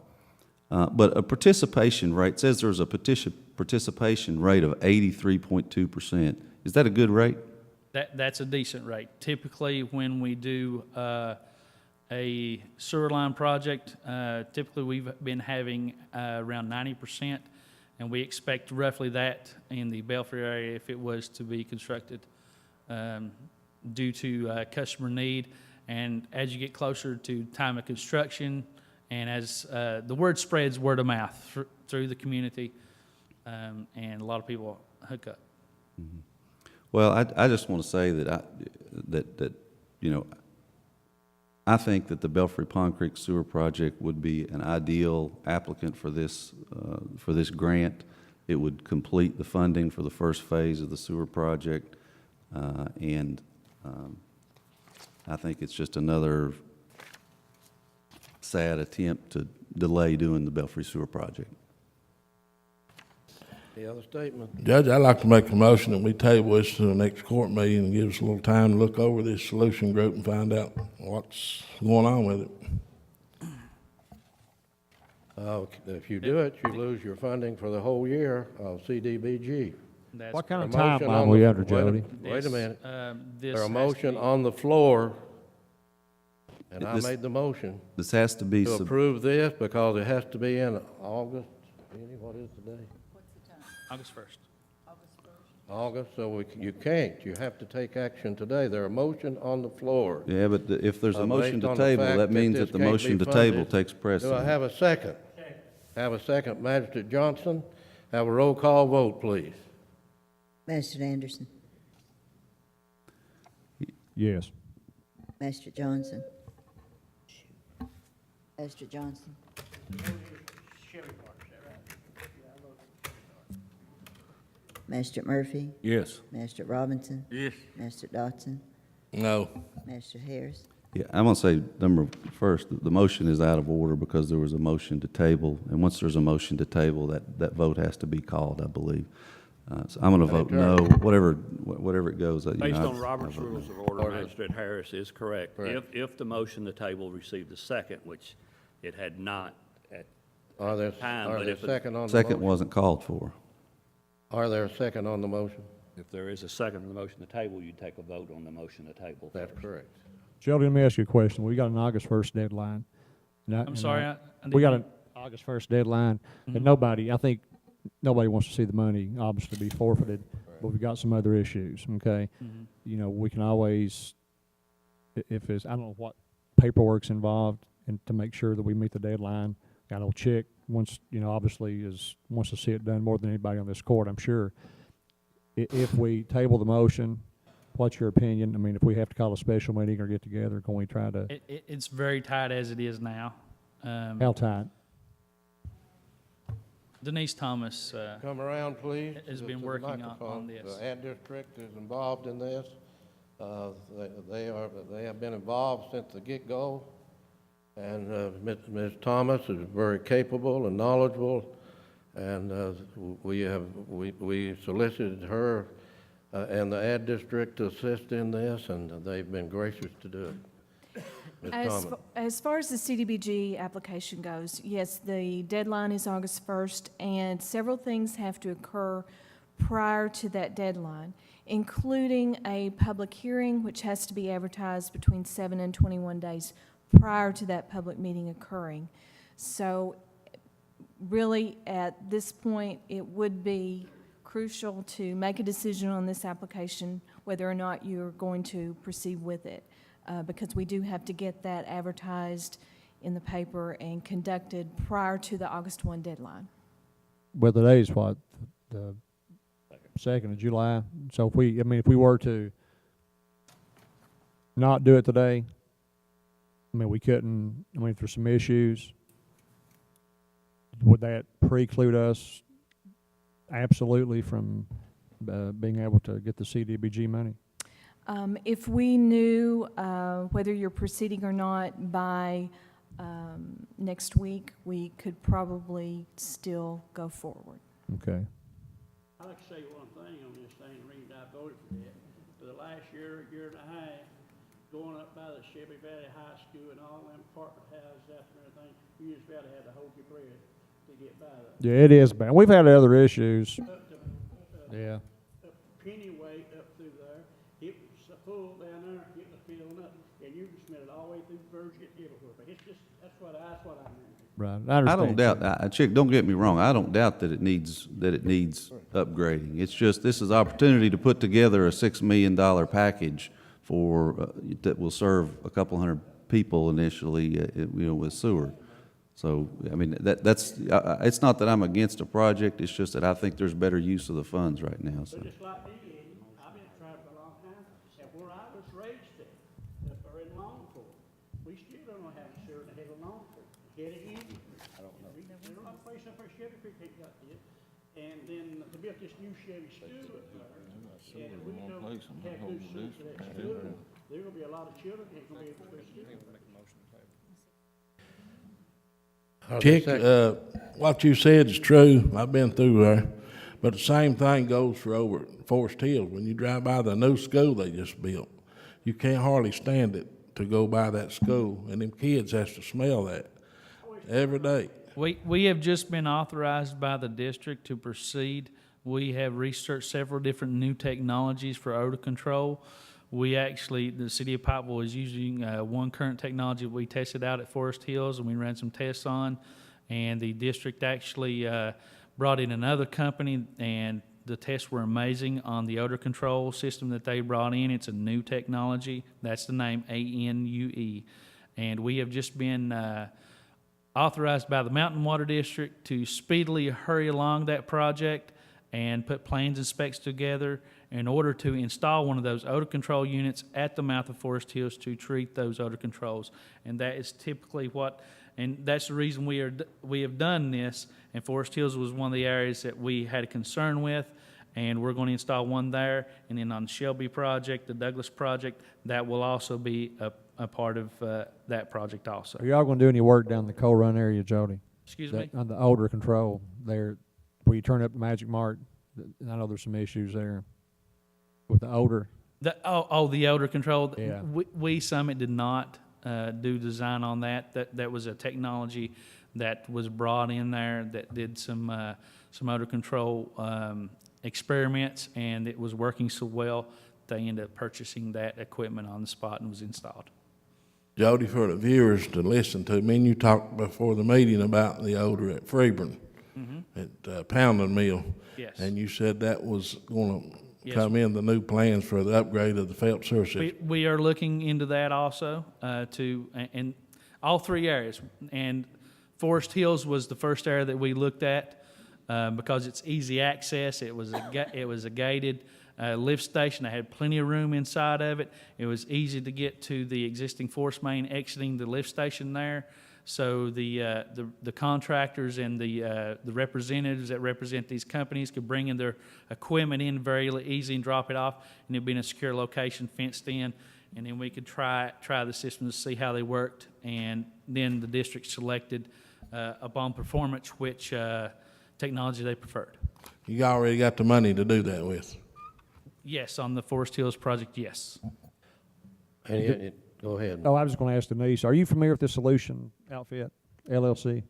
But a participation rate, says there's a participation rate of 83.2%. Is that a good rate? That's a decent rate. Typically, when we do a sewer line project, typically we've been having around 90%, and we expect roughly that in the Belfry area if it was to be constructed due to customer need. And as you get closer to time of construction, and as the word spreads word of mouth through the community, and a lot of people hook up. Mm-hmm. Well, I just want to say that you know, I think that the Belfry Pond Creek Sewer Project would be an ideal applicant for this grant. It would complete the funding for the first phase of the sewer project, and I think it's just another sad attempt to delay doing the Belfry Sewer Project. Any other statement? Judge, I'd like to make a motion that we table this to the next court meeting and give us a little time to look over this solution group and find out what's going on with it. If you do it, you lose your funding for the whole year of CDBG. That's What kind of A motion timeline on we the- under, Jody? Wait a minute. This There's a has to motion be- on the floor, and I This- made the motion This has to be, to approve this because it has to be in August. Jenny, what is the date? August 1st. August, so you can't. You have to take action today. There's a motion on the floor. yeah, but if there's a motion Based to on the table, fact that means this that the can't motion be to table funded. takes Do I precedent. have a second? Have a second. Magistrate Johnson, have a roll call vote, please. Magistrate Anderson, Yes. Magistrate Johnson. Magistrate Johnson. Magistrate Murphy, Yes. Magistrate Robinson, Yes. Magistrate Dotson, No. Magistrate Harris. Yeah, I'm gonna say, first, the motion is out of order because there was a motion to table, and once there's a motion to table, that vote has to be called, I believe. So I'm gonna vote no, whatever it goes. Based on Robert's Rules of Order, Order. Magistrate Harris is correct. Correct. If the motion to table received a second, which it had not at Are there but if it- second on the Second motion? wasn't called for. Are there a second on the motion? If there is a second on the motion to table, you take a vote on the motion to table. That's first. correct. Jody, let me ask you a question. We got an August 1st deadline. I'm sorry, I We got didn't- an August 1st deadline, and I think nobody wants to see the money obviously be forfeited, but we've got some other issues, okay? Mhm. You know, we can always, if it's, I don't know what paperwork's involved, and to make sure that we meet the deadline. I know Chick wants, obviously wants to see it done more than anybody on this court, I'm sure. If we table the motion, what's your opinion? I mean, if we have to call a special meeting or get together, can we try to, It's very tight as it is now. how tight? Denise Thomas, Come around, please. Has to been the working on microphone. this. The ad district is involved in this. They have been involved since the get-go. And Ms. Thomas is very capable and knowledgeable, and we solicited her and the ad district to assist in this, and they've been gracious to do it. Ms. Thomas. As far as the CDBG application goes, yes, the deadline is August 1st, and several things have to occur prior to that deadline, including a public hearing, which has to be advertised between 7 and 21 days prior to that public meeting occurring. So really, at this point, it would be crucial to make a decision on this application, whether or not you're going to proceed with it, because we do have to get that advertised in the paper and conducted prior to the August 1 deadline. well, today's what, the 2nd of July? So if we were to not do it today, we couldn't, if there's some issues, would that preclude us absolutely from being able to get the CDBG money? If we knew whether you're proceeding or not by next week, we could probably still go forward. Okay. I'd like to say one thing on this thing, the reason I voted for that. For the last year and a half, going up by the Chevy Valley High School and all them apartment houses out there and everything, you just about had to hold your breath to get by that. Yeah, it is bad. We've had other issues. Up to, Yeah. up Pennyway up through there, it was so full down there, it was filling up, and you can smell it all the way through Virgin everywhere. But it's just, that's what I remember. Right. I understand. don't doubt, Chick, don't get me wrong, I don't doubt that it needs upgrading. It's just, this is opportunity to put together a $6 million package for, that will serve a couple hundred people initially, with sewer. So, that's, it's not that I'm against a project, it's just that I think there's better use of the funds right now, so. But just like me, I've been trying for a long time, and where I was raised at, up there in Longport, we still don't have a sewer in the head of Longport, head of Indian. There's not a place up there, Chevy Creek ain't got this, and then they built this new Chevy school up there. And if we don't have good sewer for that school, there gonna be a lot of children that ain't gonna be able to go to school. Chick, what you said is true. I've been through there. But the same thing goes for over at Forest Hills. When you drive by the new school they just built, you can't hardly stand it to go by that school. And them kids has to smell that every day. We have just been authorized by the district to proceed. We have researched several different new technologies for odor control. The city of Pikeville is using one current technology we tested out at Forest Hills, and we ran some tests on. And the district actually brought in another company, and the tests were amazing on the odor control system that they brought in. It's a new technology. That's the name, ANUE. And we have just been authorized by the Mountain Water District to speedily hurry along that project and put plans and specs together in order to install one of those odor control units at the mouth of Forest Hills to treat those odor controls. And that is typically and that's the reason we have done this. And Forest Hills was one of the areas that we had a concern with, and we're going to install one there. And then on the Shelby project, the Douglas project, that will also be a part of that project also. Are y'all gonna do any work down the Coal Run area, Jody? Excuse me? On the odor control there, where you turn up the Magic Mart? I know there's some issues there with the odor. The odor control. Yeah. We Summit did not do design on that. That was a technology that was brought in there that did some odor control experiments, and it was working so well they ended up purchasing that equipment on the spot and was installed. Jody, for the viewers to listen to, me and you talked before the meeting about the odor at Freeburn, at Pounding Mill. Yes. And you said that was gonna Yes. come in the new plans for the upgrade of the Phelps sewer system. We are looking into that also, and all three areas. And Forest Hills was the first area that we looked at because it's easy access. It was a gated lift station. I had plenty of room inside of it. It was easy to get to the existing force main exiting the lift station there. So the contractors and the representatives that represent these companies could bring in their equipment in very easy and drop it off, and it'd be in a secure location, fenced in, and then we could try the system to see how they worked, and then the district selected upon performance which technology they preferred. You already got the money to do that with. Yes, on the Forest Hills project, yes. Go ahead. Oh, I was gonna ask Denise, are you familiar with the Solution Outfit, LLC?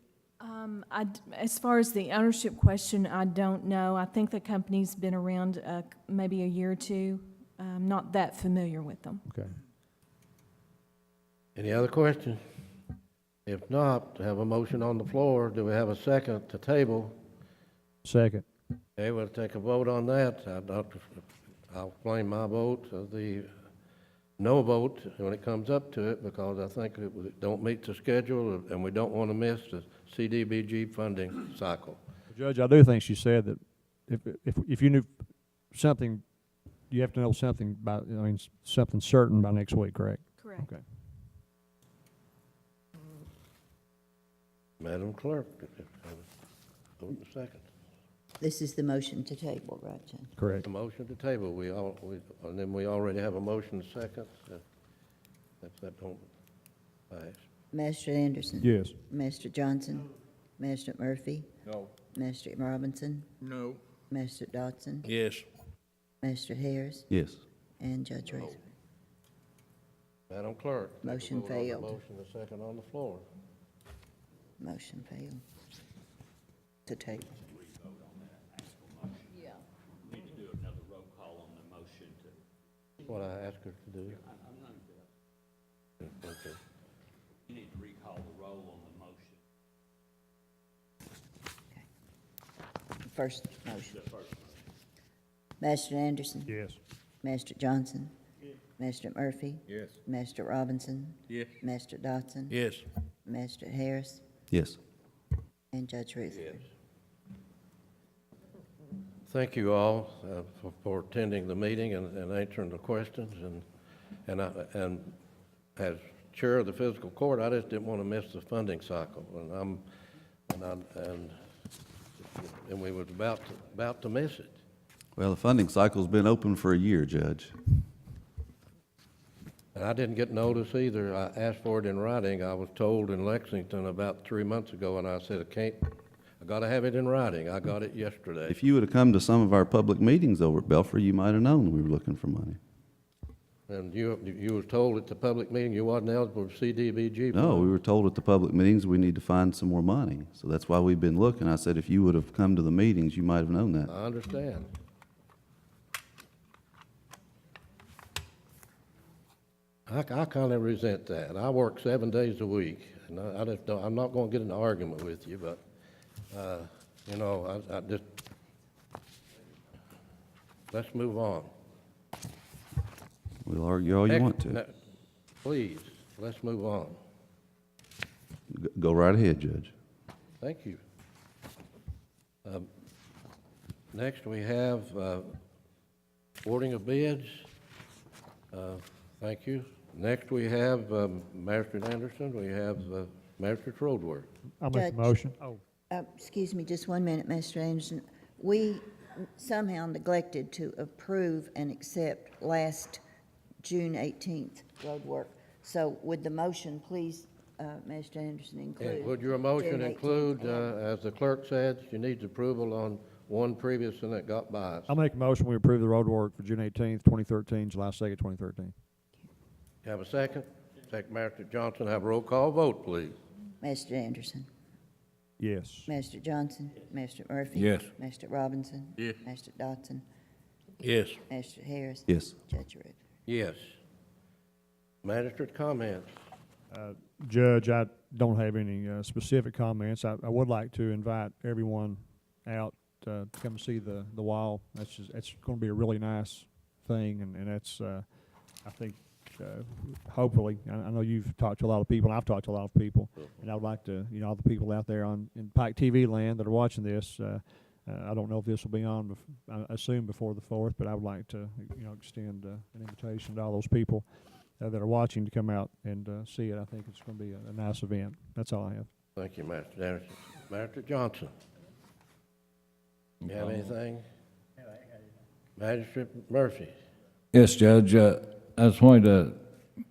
As far as the ownership question, I don't know. I think the company's been around maybe a year or two. I'm not that familiar with them. Okay. Any other questions? If not, have a motion on the floor. Do we have a second to table? Second. Okay, we'll take a vote on that. I'll claim my vote as the no vote when it comes up to it, because I think it don't meet the schedule and we don't want to miss the CDBG funding cycle. Judge, I do think she said that if you knew something, you have to know something by, I mean, something certain by next week, correct? Correct. Okay. Madam Clerk, vote in second. This is the motion to table, right, Judge? Correct. The motion to table, and then we already have a motion second. That don't pass. Mr. Anderson? Yes. Mr. Johnson? Mr. Murphy? No. Mr. Robinson? No. Mr. Dodson? Yes. Mr. Harris? Yes. And Judge Raisler. Madam Clerk. take a Motion vote on the failed. Motion to second on the floor. Motion failed. To table. We need to do another roll call on the motion to, What I asked her to do. I'm not good. Okay. You need to recall the roll on the motion. First motion. The first motion. Mr. Anderson? Yes. Mr. Johnson? Mr. Murphy? Yes. Mr. Robinson? Yes. Mr. Dodson? Yes. Mr. Harris? Yes. And Judge Raisler. Thank you all for attending the meeting and answering the questions. And as chair of the fiscal court, I just didn't want to miss the funding cycle. And we was about to miss it. Well, the funding cycle's been open for a year, Judge. And I didn't get notice either. I asked for it in writing. I was told in Lexington about 3 months ago, and I said, I gotta have it in writing. I got it yesterday. If you would have come to some of our public meetings over at Belfry, you might have known we were looking for money. And you was told at the public meeting you wasn't eligible for CDBG. No, we were told at the public meetings we need to find some more money. So that's why we've been looking. I said, if you would have come to the meetings, you might have known that. I understand. I kind of resent that. I work 7 days a week, and I just don't, I'm not going to get in an argument with you, but, you know, I just, let's move on. We'll argue all you want to. Please, let's move on. Go right ahead, Judge. Thank you. Next, we have awarding of bids. Thank you. Next, we have Magistrate Anderson. We have Magistrate Roadwork. I'll make Judge. the motion. Oh, Excuse me, just 1 minute, Mr. Anderson. We somehow neglected to approve and accept last June 18th road work. So would the motion please, Mr. Anderson, include? And would your motion June 18th include, and- as the clerk said, she needs approval on one previous one that got by us? I'll make a motion, we approve the road work for June 18th, 2013, July 2nd, 2013. Have a second? Second, Magistrate Johnson. Have a roll call vote, please. Mr. Anderson? Yes. Mr. Johnson? Mr. Murphy? Yes. Mr. Robinson? Yes. Mr. Dodson? Yes. Mr. Harris? Yes. Judge Raisler. Yes. Magistrate comments. Judge, I don't have any specific comments. I would like to invite everyone out to come see the wall. It's going to be a really nice thing, and that's, I think, hopefully, I know you've talked to a lot of people, and I've talked to a lot of people, and I would like to, you know, all the people out there in Pike TV land that are watching this, I don't know if this will be on, I assume before the 4th, but I would like to, you know, extend an invitation to all those people that are watching to come out and see it. I think it's going to be a nice event. That's all I have. Thank you, Magistrate Anderson. Magistrate Johnson. You have anything? Magistrate Murphy. Yes, Judge. I just wanted to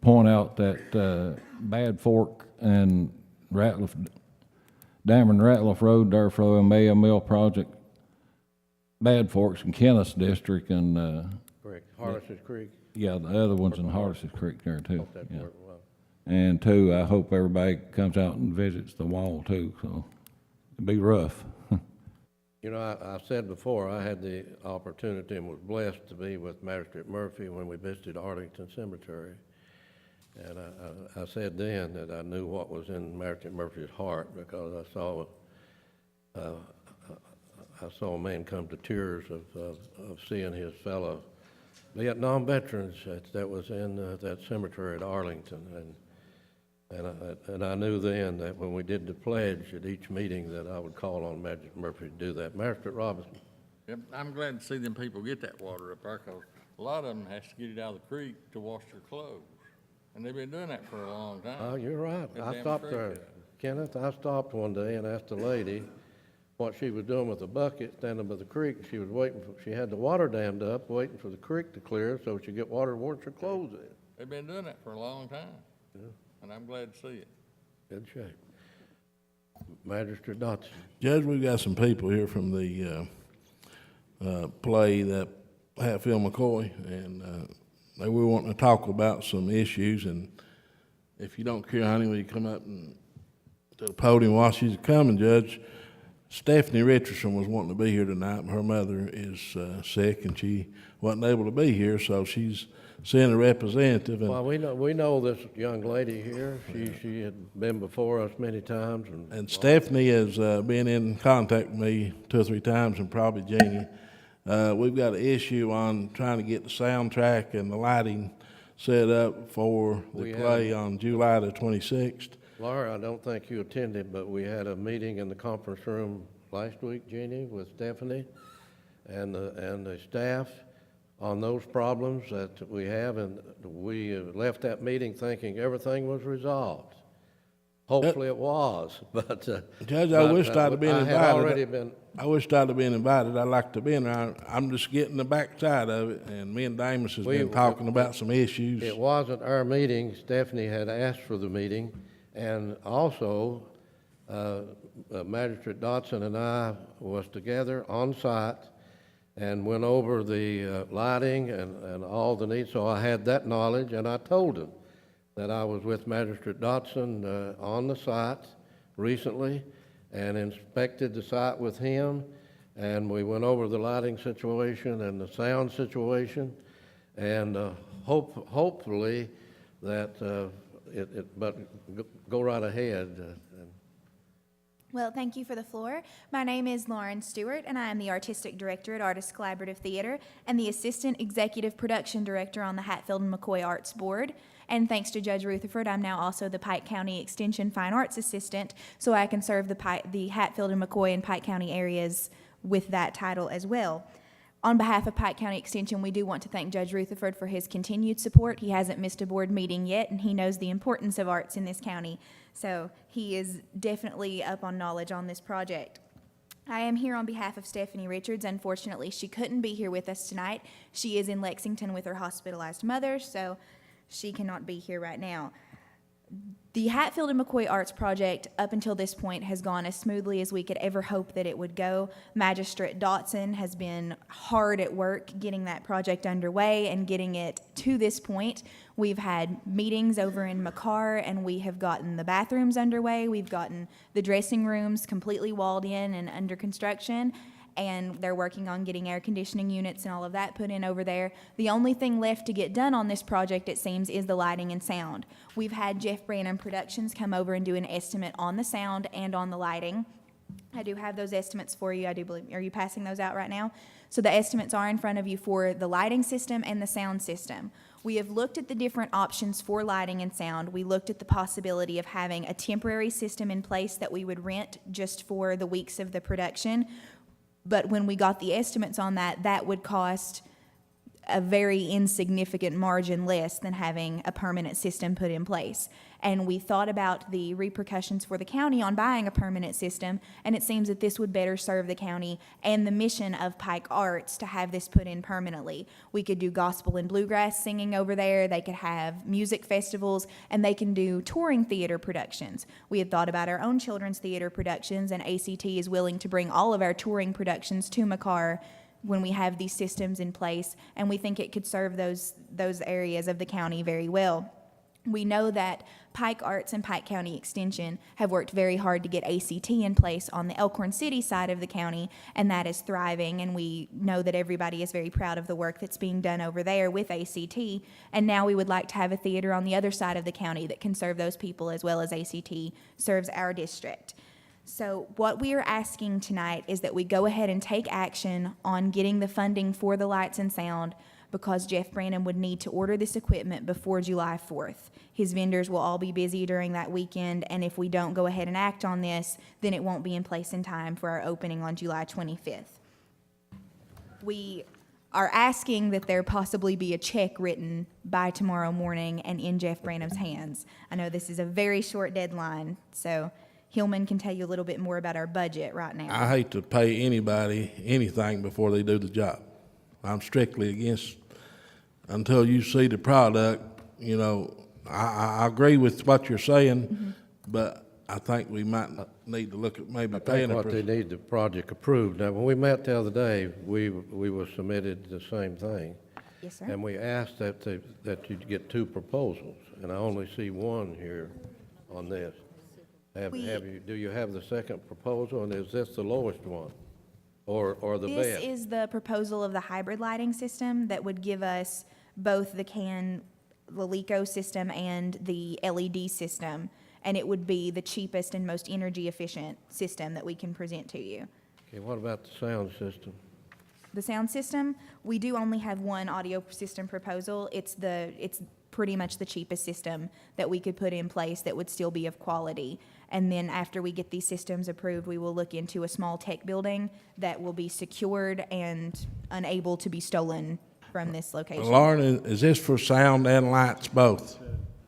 point out that Bad Fork and Ratliff, Dameron Ratliff Road, there for the Maya Mill project, Bad Fork's in Kenneth District, and Correct. Harris's Creek. yeah, the other one's in Hardis's Creek there too. Hope that Yeah. worked well. And two, I hope everybody comes out and visits the wall too, so it'll be rough. You know, I said before, I had the opportunity and was blessed to be with Magistrate Murphy when we visited Arlington Cemetery. And I said then that I knew what was in Magistrate Murphy's heart, because I saw a man come to tears of seeing his fellow Vietnam veterans that was in that cemetery at Arlington. And I knew then that when we did the pledge at each meeting that I would call on Magistrate Murphy to do that. Magistrate Robinson. Yep, I'm glad to see them people get that water up there, 'cause a lot of them has to get it out of the creek to wash their clothes. And they've been doing that for a long time. Oh, you're right. That I damn stopped creek there. is- Kenneth, I stopped one day and asked the lady what she was doing with the bucket standing by the creek. She was waiting for, she had the water dammed up, waiting for the creek to clear so she could get water to wash her clothes in. They've been doing that for a long time. And I'm glad to see it. Good shape. Magistrate Dotson. Judge, we've got some people here from the play, that Hatfield McCoy, and they were wanting to talk about some issues. And if you don't care, honey, will you come up and to the podium while she's coming, Judge? Stephanie Richardson was wanting to be here tonight. Her mother is sick, and she wasn't able to be here, so she's sent a representative. And Well, we know this young lady here. She had been before us many times, And Stephanie has been in contact with me 2 or 3 times, and probably Jeannie. We've got an issue on trying to get the soundtrack and the lighting set up for We the have- play on July the 26th. Laura, I don't think you attended, but we had a meeting in the conference room last week, Jeannie, with Stephanie and the staff on those problems that we have, and we left that meeting thinking everything was resolved. Hopefully it was, but. Judge, I but, wished I'd have been I invited. had already been, I wished I'd have been invited. I'd like to be in there. I'm just getting the backside of it, and me and Damus has been talking about some issues. it wasn't our meeting. Stephanie had asked for the meeting, and also, Magistrate Dotson and I was together on site and went over the lighting and all the needs, so I had that knowledge, and I told him that I was with Magistrate Dotson on the site recently and inspected the site with him, and we went over the lighting situation and the sound situation, and hopefully that but go right ahead. Well, thank you for the floor. My name is Lauren Stewart, and I am the Artistic Director at Artists Collaborative Theater and the Assistant Executive Production Director on the Hatfield and McCoy Arts Board. And thanks to Judge Rutherford, I'm now also the Pike County Extension Fine Arts Assistant, so I can serve the Hatfield and McCoy and Pike County areas with that title as well. On behalf of Pike County Extension, we do want to thank Judge Rutherford for his continued support. He hasn't missed a board meeting yet, and he knows the importance of arts in this county. So he is definitely up on knowledge on this project. I am here on behalf of Stephanie Richards. Unfortunately, she couldn't be here with us tonight. She is in Lexington with her hospitalized mother, so she cannot be here right now. The Hatfield and McCoy Arts Project, up until this point, has gone as smoothly as we could ever hope that it would go. Magistrate Dotson has been hard at work getting that project underway and getting it to this point. We've had meetings over in McCarr, and we have gotten the bathrooms underway. We've gotten the dressing rooms completely walled in and under construction, and they're working on getting air conditioning units and all of that put in over there. The only thing left to get done on this project, it seems, is the lighting and sound. We've had Jeff Branham Productions come over and do an estimate on the sound and on the lighting. I do have those estimates for you. I do believe, are you passing those out right now? So the estimates are in front of you for the lighting system and the sound system. We have looked at the different options for lighting and sound. We looked at the possibility of having a temporary system in place that we would rent just for the weeks of the production. But when we got the estimates on that, that would cost a very insignificant margin less than having a permanent system put in place. And we thought about the repercussions for the county on buying a permanent system, and it seems that this would better serve the county and the mission of Pike Arts to have this put in permanently. We could do gospel and bluegrass singing over there, they could have music festivals, and they can do touring theater productions. We had thought about our own children's theater productions, and ACT is willing to bring all of our touring productions to McCarr when we have these systems in place, and we think it could serve those areas of the county very well. We know that Pike Arts and Pike County Extension have worked very hard to get ACT in place on the Elkhorn City side of the county, and that is thriving, and we know that everybody is very proud of the work that's being done over there with ACT, and now we would like to have a theater on the other side of the county that can serve those people as well as ACT serves our district. So what we are asking tonight is that we go ahead and take action on getting the funding for the lights and sound, because Jeff Branham would need to order this equipment before July 4th. His vendors will all be busy during that weekend, and if we don't go ahead and act on this, then it won't be in place in time for our opening on July 25th. We are asking that there possibly be a check written by tomorrow morning and in Jeff Branham's hands. I know this is a very short deadline, so Hillman can tell you a little bit more about our budget right now. I hate to pay anybody anything before they do the job. I'm strictly against, until you see the product, you know, I agree with what you're saying, but I think we might need to look at maybe I paying think a what they need the project approved. Now, when we met the other day, we were submitted the same thing. Yes, sir. And we asked that you get 2 proposals, and I only see 1 here on this. Do you have the second proposal, and is this the lowest one, or the best? This is the proposal of the hybrid lighting system that would give us both the LECO system and the LED system, and it would be the cheapest and most energy efficient system that we can present to you. Okay, what about the sound system? The sound system, we do only have one audio system proposal. It's pretty much the cheapest system that we could put in place that would still be of quality. And then after we get these systems approved, we will look into a small tech building that will be secured and unable to be stolen from this location. Lauren, is this for sound and lights both?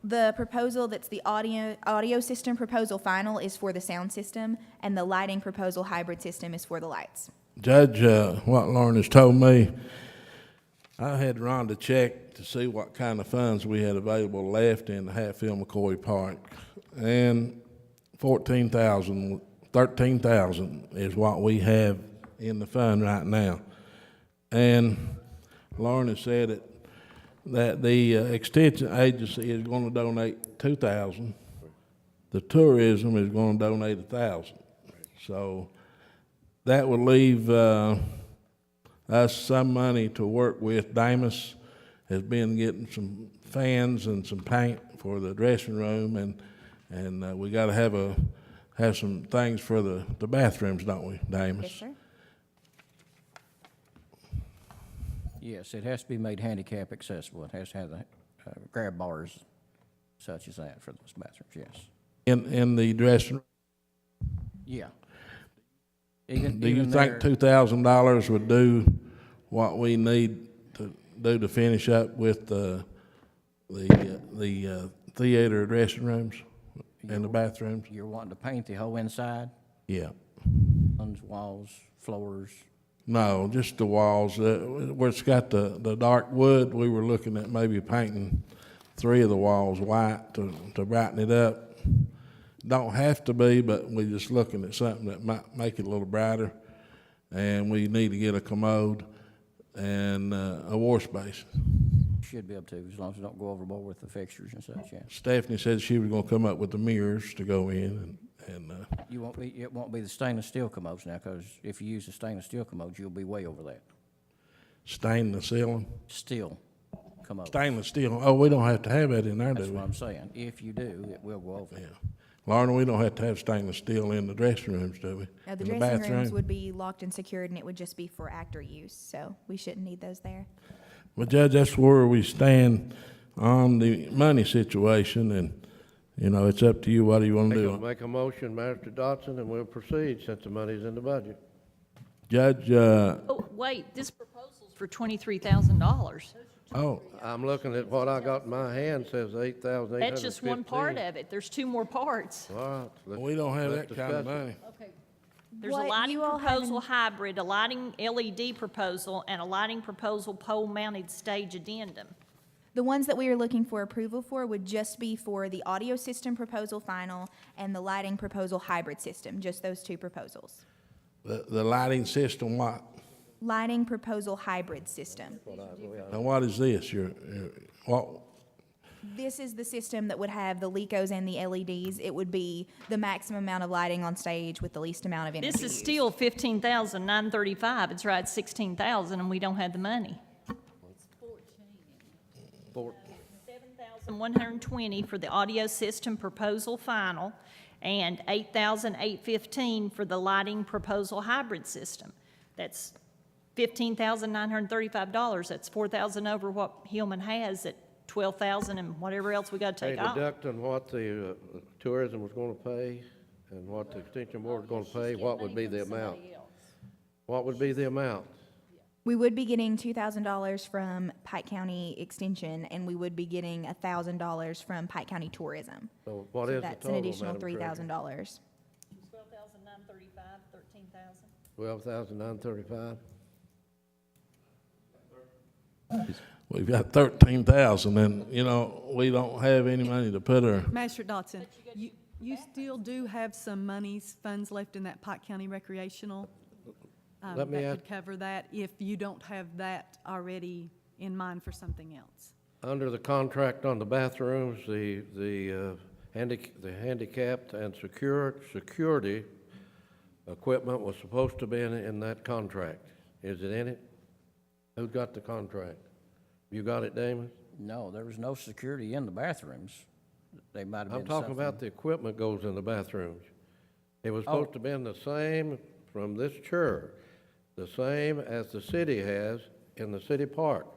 The proposal that's the audio system proposal final is for the sound system, and the lighting proposal hybrid system is for the lights. Judge, what Lauren has told me, I had Rhonda check to see what kind of funds we had available left in the Hatfield-McCoy Park. And $13,000 is what we have in the fund right now. And Lauren has said that the extension agency is going to donate $2,000. The tourism is going to donate $1,000. So that will leave us some money to work with. Damus has been getting some fans and some paint for the dressing room, and we got to have some things for the bathrooms, don't we, Damus? Yes, sir. Yes, it has to be made handicap accessible. It has to have the grab bars such as that for those bathrooms, yes. In the dressing room? Yeah. Do you think $2,000 would do what we need to do to finish up with the theater dressing rooms and the bathrooms? You're wanting to paint the whole inside? Yeah. Walls, floors? No, just the walls. Where it's got the dark wood, we were looking at maybe painting 3 of the walls white to brighten it up. Don't have to be, but we're just looking at something that might make it a little brighter. And we need to get a commode and a wash basin. Should be able to, as long as we don't go overboard with the fixtures and such, yeah. Stephanie said she was gonna come up with the mirrors to go in and It won't be the stainless steel commodes now, because if you use the stainless steel commodes, you'll be way over that. stain the ceiling. Steel commodes. Stainless steel. Oh, we don't have to have that in there, do That's we? what I'm saying. If you do, it will go over. Yeah. Lorna, we don't have to have stainless steel in the dressing rooms, do we? Now, the In dressing bathroom? rooms would be locked and secured, and it would just be for actor use, so we shouldn't need those there. Well, Judge, that's where we stand on the money situation, and, you know, it's up to you. What do you want to do? Make a motion, Master Dodson, and we'll proceed since the money's in the budget. Judge, Oh, wait, this proposal's for $23,000. oh, I'm looking at what I got in my hand, says $8,815. That's just one part of it. There's 2 more parts. All right. we don't have let's that kind of discuss it. money. There's a What lighting you all proposal hybrid, a lighting LED proposal, and a lighting proposal pole-mounted stage addendum. The ones that we are looking for approval for would just be for the audio system proposal final and the lighting proposal hybrid system, just those 2 proposals. The lighting system, what? Lighting proposal hybrid system. Now, what is this? What? This is the system that would have the LECOs and the LEDs. It would be the maximum amount of lighting on stage with the least amount of energy This is used. still $15,935. It's right, $16,000, and we don't have the money. $7,120 for the audio system proposal final, and $8,815 for the lighting proposal hybrid system. That's $15,935. That's $4,000 over what Hillman has at $12,000 and whatever else we gotta Hey, take off. deducting what the tourism was gonna pay and what the extension board was gonna pay, what would be the amount? What would be the amount? We would be getting $2,000 from Pike County Extension, and we would be getting $1,000 from Pike County Tourism. So what So is the that's total, an additional Madam Treasurer? $3,000. $12,935, $13,000. 12,935? We've got 13,000, and, you know, we don't have any money to put her. Magistrate Dotson, you still do have some funds left in that Pike County recreational? Let me That ask- could cover that if you don't have that already in mind for something else. Under the contract on the bathrooms, the handicapped and security equipment was supposed to be in that contract. Is it in it? Who got the contract? You got it, Damon? No, there was no security in the bathrooms. They might have been I'm talking something. about the equipment goes in the bathrooms. It was supposed to be in the same, from this church, the same as the city has in the city park.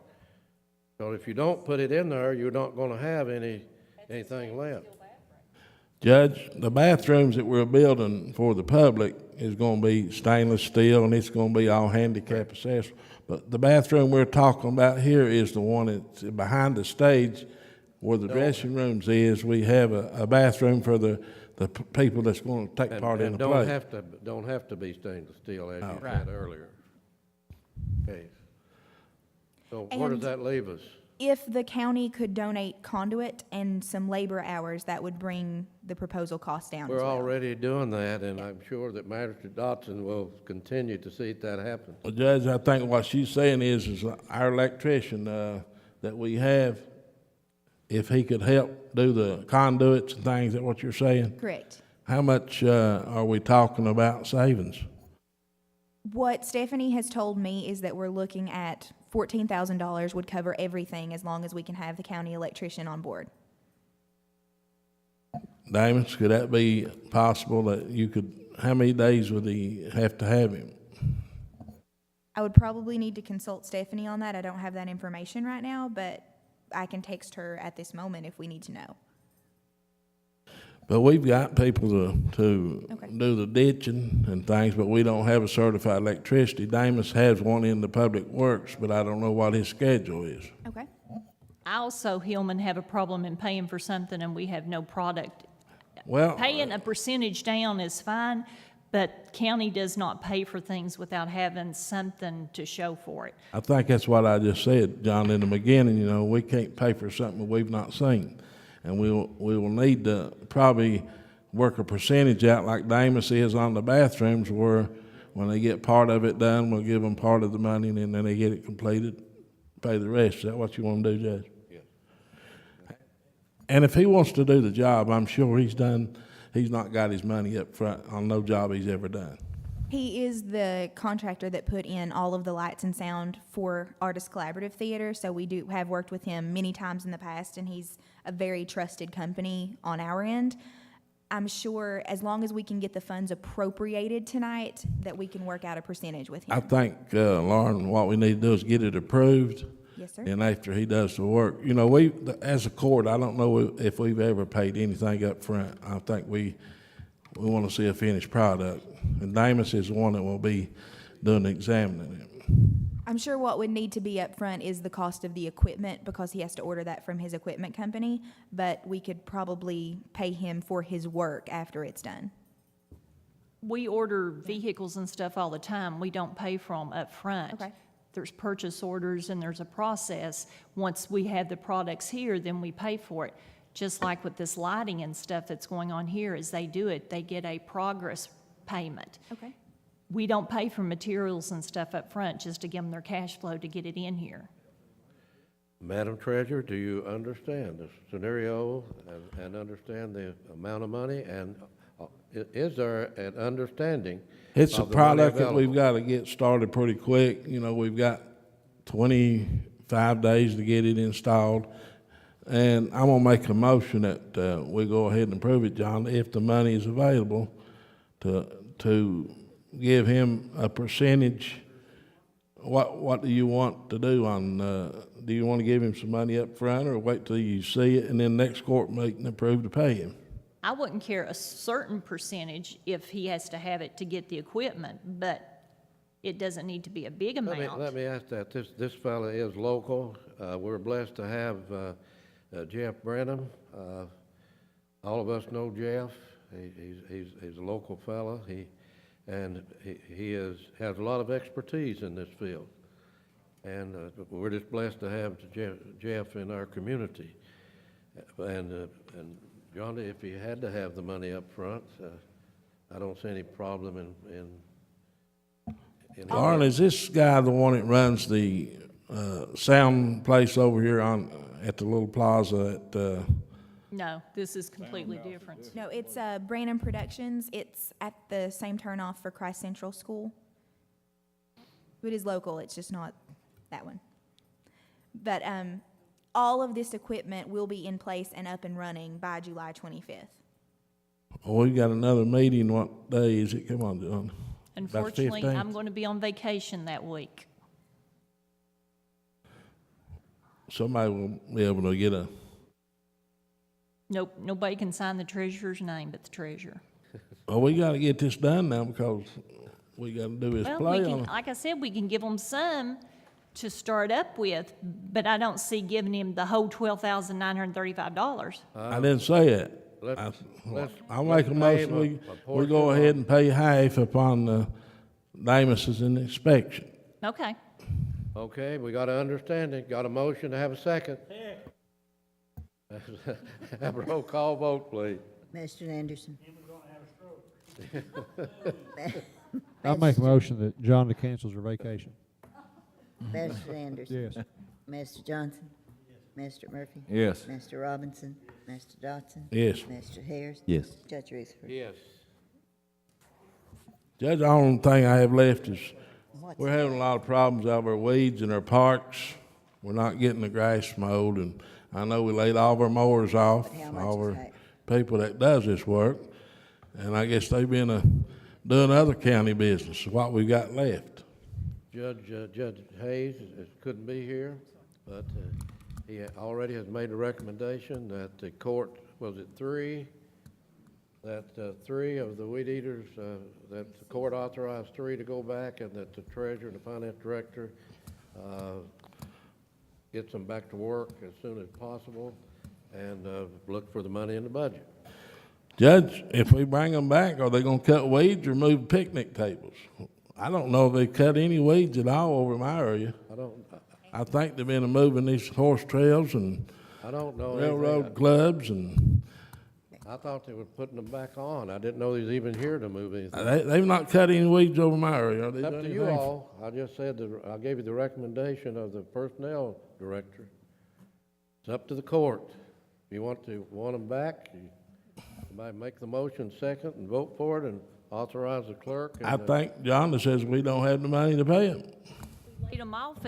So if you don't put it in there, you're not gonna have anything left. Judge, the bathrooms that we're building for the public is gonna be stainless steel, and it's gonna be all handicap accessible. But the bathroom we're talking about here is the one that's behind the stage where the dressing rooms is. We have a bathroom for the people that's gonna take part in And the play. don't have to be stainless steel, as you Oh. said earlier. Okay. So where does And- that leave us? If the county could donate conduit and some labor hours, that would bring the proposal cost down as We're well. already doing that, and I'm sure that Magistrate Dotson will continue to see that happen. Well, Judge, I think what she's saying is our electrician, that we have, if he could help do the conduits and things, is that what you're saying? Correct. How much, are we talking about savings? What Stephanie has told me is that we're looking at $14,000 would cover everything as long as we can have the county electrician on board. Damon, could that be possible that you could, how many days would he have to have him? I would probably need to consult Stephanie on that. I don't have that information right now, but I can text her at this moment if we need to know. But we've got people to Okay. do the ditching and things, but we don't have a certified electricity. Damus has one in the public works, but I don't know what his schedule is. Okay. I also, Hillman, have a problem in paying for something and we have no product. Well, Paying a percentage down is fine, but county does not pay for things without having something to show for it. I think that's what I just said, John, in the beginning, you know, we can't pay for something we've not seen. And we will need to probably work a percentage out like Damus is on the bathrooms, where when they get part of it done, we'll give them part of the money, and then they get it completed, pay the rest. Is that what you want to do, Judge? Yes. And if he wants to do the job, I'm sure he's not got his money up front on no job he's ever done. He is the contractor that put in all of the lights and sound for Artist Collaborative Theater, so we do have worked with him many times in the past, and he's a very trusted company on our end. I'm sure as long as we can get the funds appropriated tonight, that we can work out a percentage with him. I think, Lauren, what we need to do is get it approved. Yes, sir. And after he does the work, you know, as a court, I don't know if we've ever paid anything up front. I think we want to see a finished product. And Damus is the one that will be doing the examining it. I'm sure what would need to be up front is the cost of the equipment, because he has to order that from his equipment company, but we could probably pay him for his work after it's done. We order vehicles and stuff all the time. We don't pay for them up front. Okay. There's purchase orders and there's a process. Once we have the products here, then we pay for it. Just like with this lighting and stuff that's going on here, as they do it, they get a progress payment. Okay. We don't pay for materials and stuff up front just to give them their cash flow to get it in here. Madam Treasurer, do you understand the scenario and understand the amount of money? And is there an understanding? It's a of the money product that we've available? got to get started pretty quick. You know, we've got 25 days to get it installed. And I'm gonna make a motion that we go ahead and approve it, John, if the money is available, to give him a percentage what do you want to do on, do you want to give him some money up front, or wait till you see it and then next court meeting approve to pay him? I wouldn't care a certain percentage if he has to have it to get the equipment, but it doesn't need to be a big amount. Let me ask that, this fella is local, we're blessed to have, Jeff Brenham, all of us know Jeff, he's a local fella, he has a lot of expertise in this field, and we're just blessed to have Jeff in our community, and Johnny, if he had to have the money up front, I don't see any problem in Lauren, is this guy the one that runs the sound place over here at the little plaza at, No, this is completely different. No, it's Branham Productions. It's at the same turnoff for Christ Central School. It is local, it's just not that one. But all of this equipment will be in place and up and running by July 25th. oh, we got another meeting, what day is it? Come on, John. About the Unfortunately, 15th? I'm going to be on vacation that week. Somebody will be able to get a, Nope, nobody can sign the treasurer's name but the treasurer. well, we gotta get this done now because we gotta do this Well, play we on can, it. like I said, we can give them some to start up with, but I don't see giving him the whole $12,935. I didn't say it. I'll make a motion, we go ahead and pay half upon the Damas's in the inspection. Okay. Okay, we got an understanding, got a motion to have a second. Have a roll call vote, please. Mr. Anderson. I make a motion that John cancels her vacation. Mr. Anderson. Yes. Mr. Johnson. Mr. Murphy. Yes. Mr. Robinson. Mr. Dodson. Yes. Mr. Harris. Yes. Judge Rutherford. Yes. Judge, the only thing I have left is, What's we're having a lot of problems out of our weeds in our parks. We're not getting the grass mowed, and I know we laid all of our mowers off, How much all is our that? people that does this work, and I guess they've been doing other county business, what we got left. Judge Hayes couldn't be here, but he already has made a recommendation that the court, was it three? That three of the weed eaters, that the court authorized three to go back, and that the treasurer and the finance director gets them back to work as soon as possible, and look for the money in the budget. Judge, if we bring them back, are they gonna cut weeds or move picnic tables? I don't know if they cut any weeds at all over my area. I think they've been moving these horse trails and I don't know. railroad clubs, and I thought they were putting them back on. I didn't know they was even here to move anything. they've not cut any weeds over my area. Are they Up done to you anything? all. I just said, I gave you the recommendation of the personnel director. It's up to the court. If you want them back, somebody make the motion second and vote for it and authorize the clerk. And, I think John says we don't have the money to pay them. Laid them off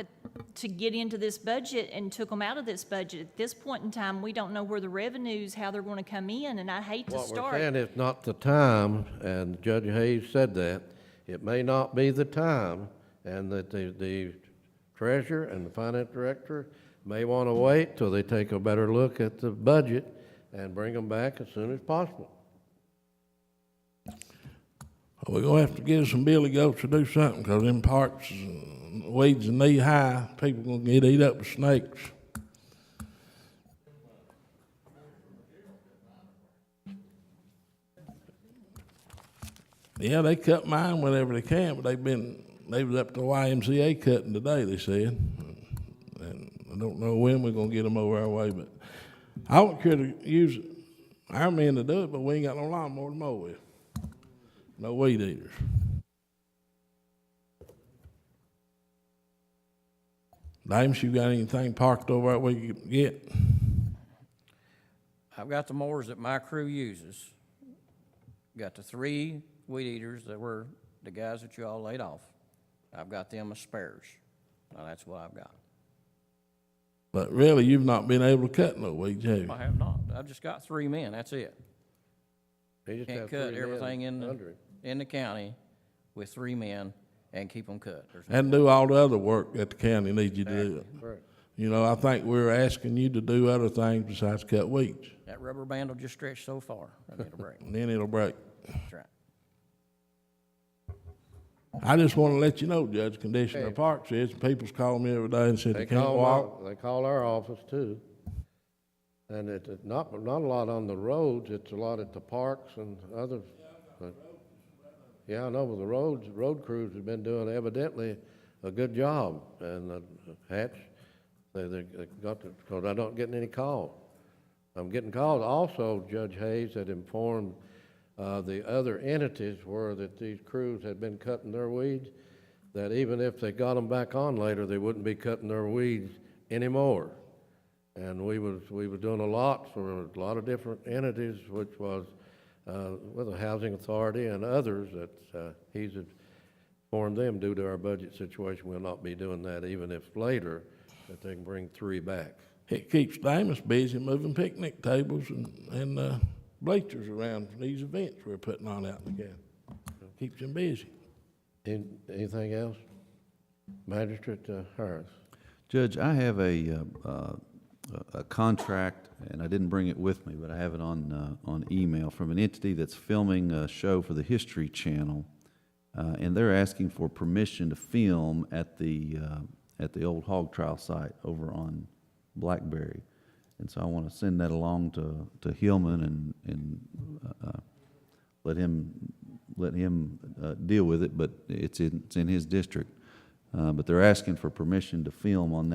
to get into this budget and took them out of this budget. At this point in time, we don't know where the revenues, how they're going to come in, and I hate to What we're start. saying is not the time, and Judge Hayes said that. It may not be the time, and that the treasurer and the finance director may want to wait till they take a better look at the budget and bring them back as soon as possible. We're gonna have to give some billy goats to do something, because them parks, weeds are knee high, people gonna get eat up with snakes. Yeah, they cut mine whenever they can, but they was up to YMCA cutting today, they said. And I don't know when we're gonna get them over our way, but I wouldn't care to use our men to do it, but we ain't got no lawnmower to mow with. No weed eaters. Dames, you got anything parked over that we could get? I've got the mowers that my crew uses. Got the 3 weed eaters that were the guys that you all laid off. I've got them as spares. Now, that's what I've got. But really, you've not been able to cut no weeds, have you? I have not. I've just got 3 men, that's it. They just Can't have cut three men everything under him. in the county with 3 men and keep them cut. There's And do all the other work that the county needs you to do. Correct. You know, I think we're asking you to do other things besides cut weeds, That rubber band will just stretch so far, and it'll break. and then it'll break. That's right. I just want to let you know, Judge, condition of the parks is, people's calling me every day and said they can't walk. They call our office too. And it's not a lot on the roads, it's a lot at the parks and others. But, yeah, I know, but the road crews have been doing evidently a good job. And Hatch, they got because I'm not getting any calls. I'm getting calls. Also, Judge Hayes had informed the other entities where that these crews had been cutting their weeds, that even if they got them back on later, they wouldn't be cutting their weeds anymore. And we was doing a lot for a lot of different entities, which was with the Housing Authority and others that he's informed them due to our budget situation, we'll not be doing that even if later that they can bring 3 back. It keeps Damus busy moving picnic tables and bleachers around for these events we're putting on out in the county. Keeps them busy. Anything else? Magistrate Harris. Judge, I have a contract, and I didn't bring it with me, but I have it on email from an entity that's filming a show for the History Channel, and they're asking for permission to film at the old hog trial site over on Blackberry. And so I want to send that along to Hillman and let him deal with it, but it's in his district. But they're asking for permission to film on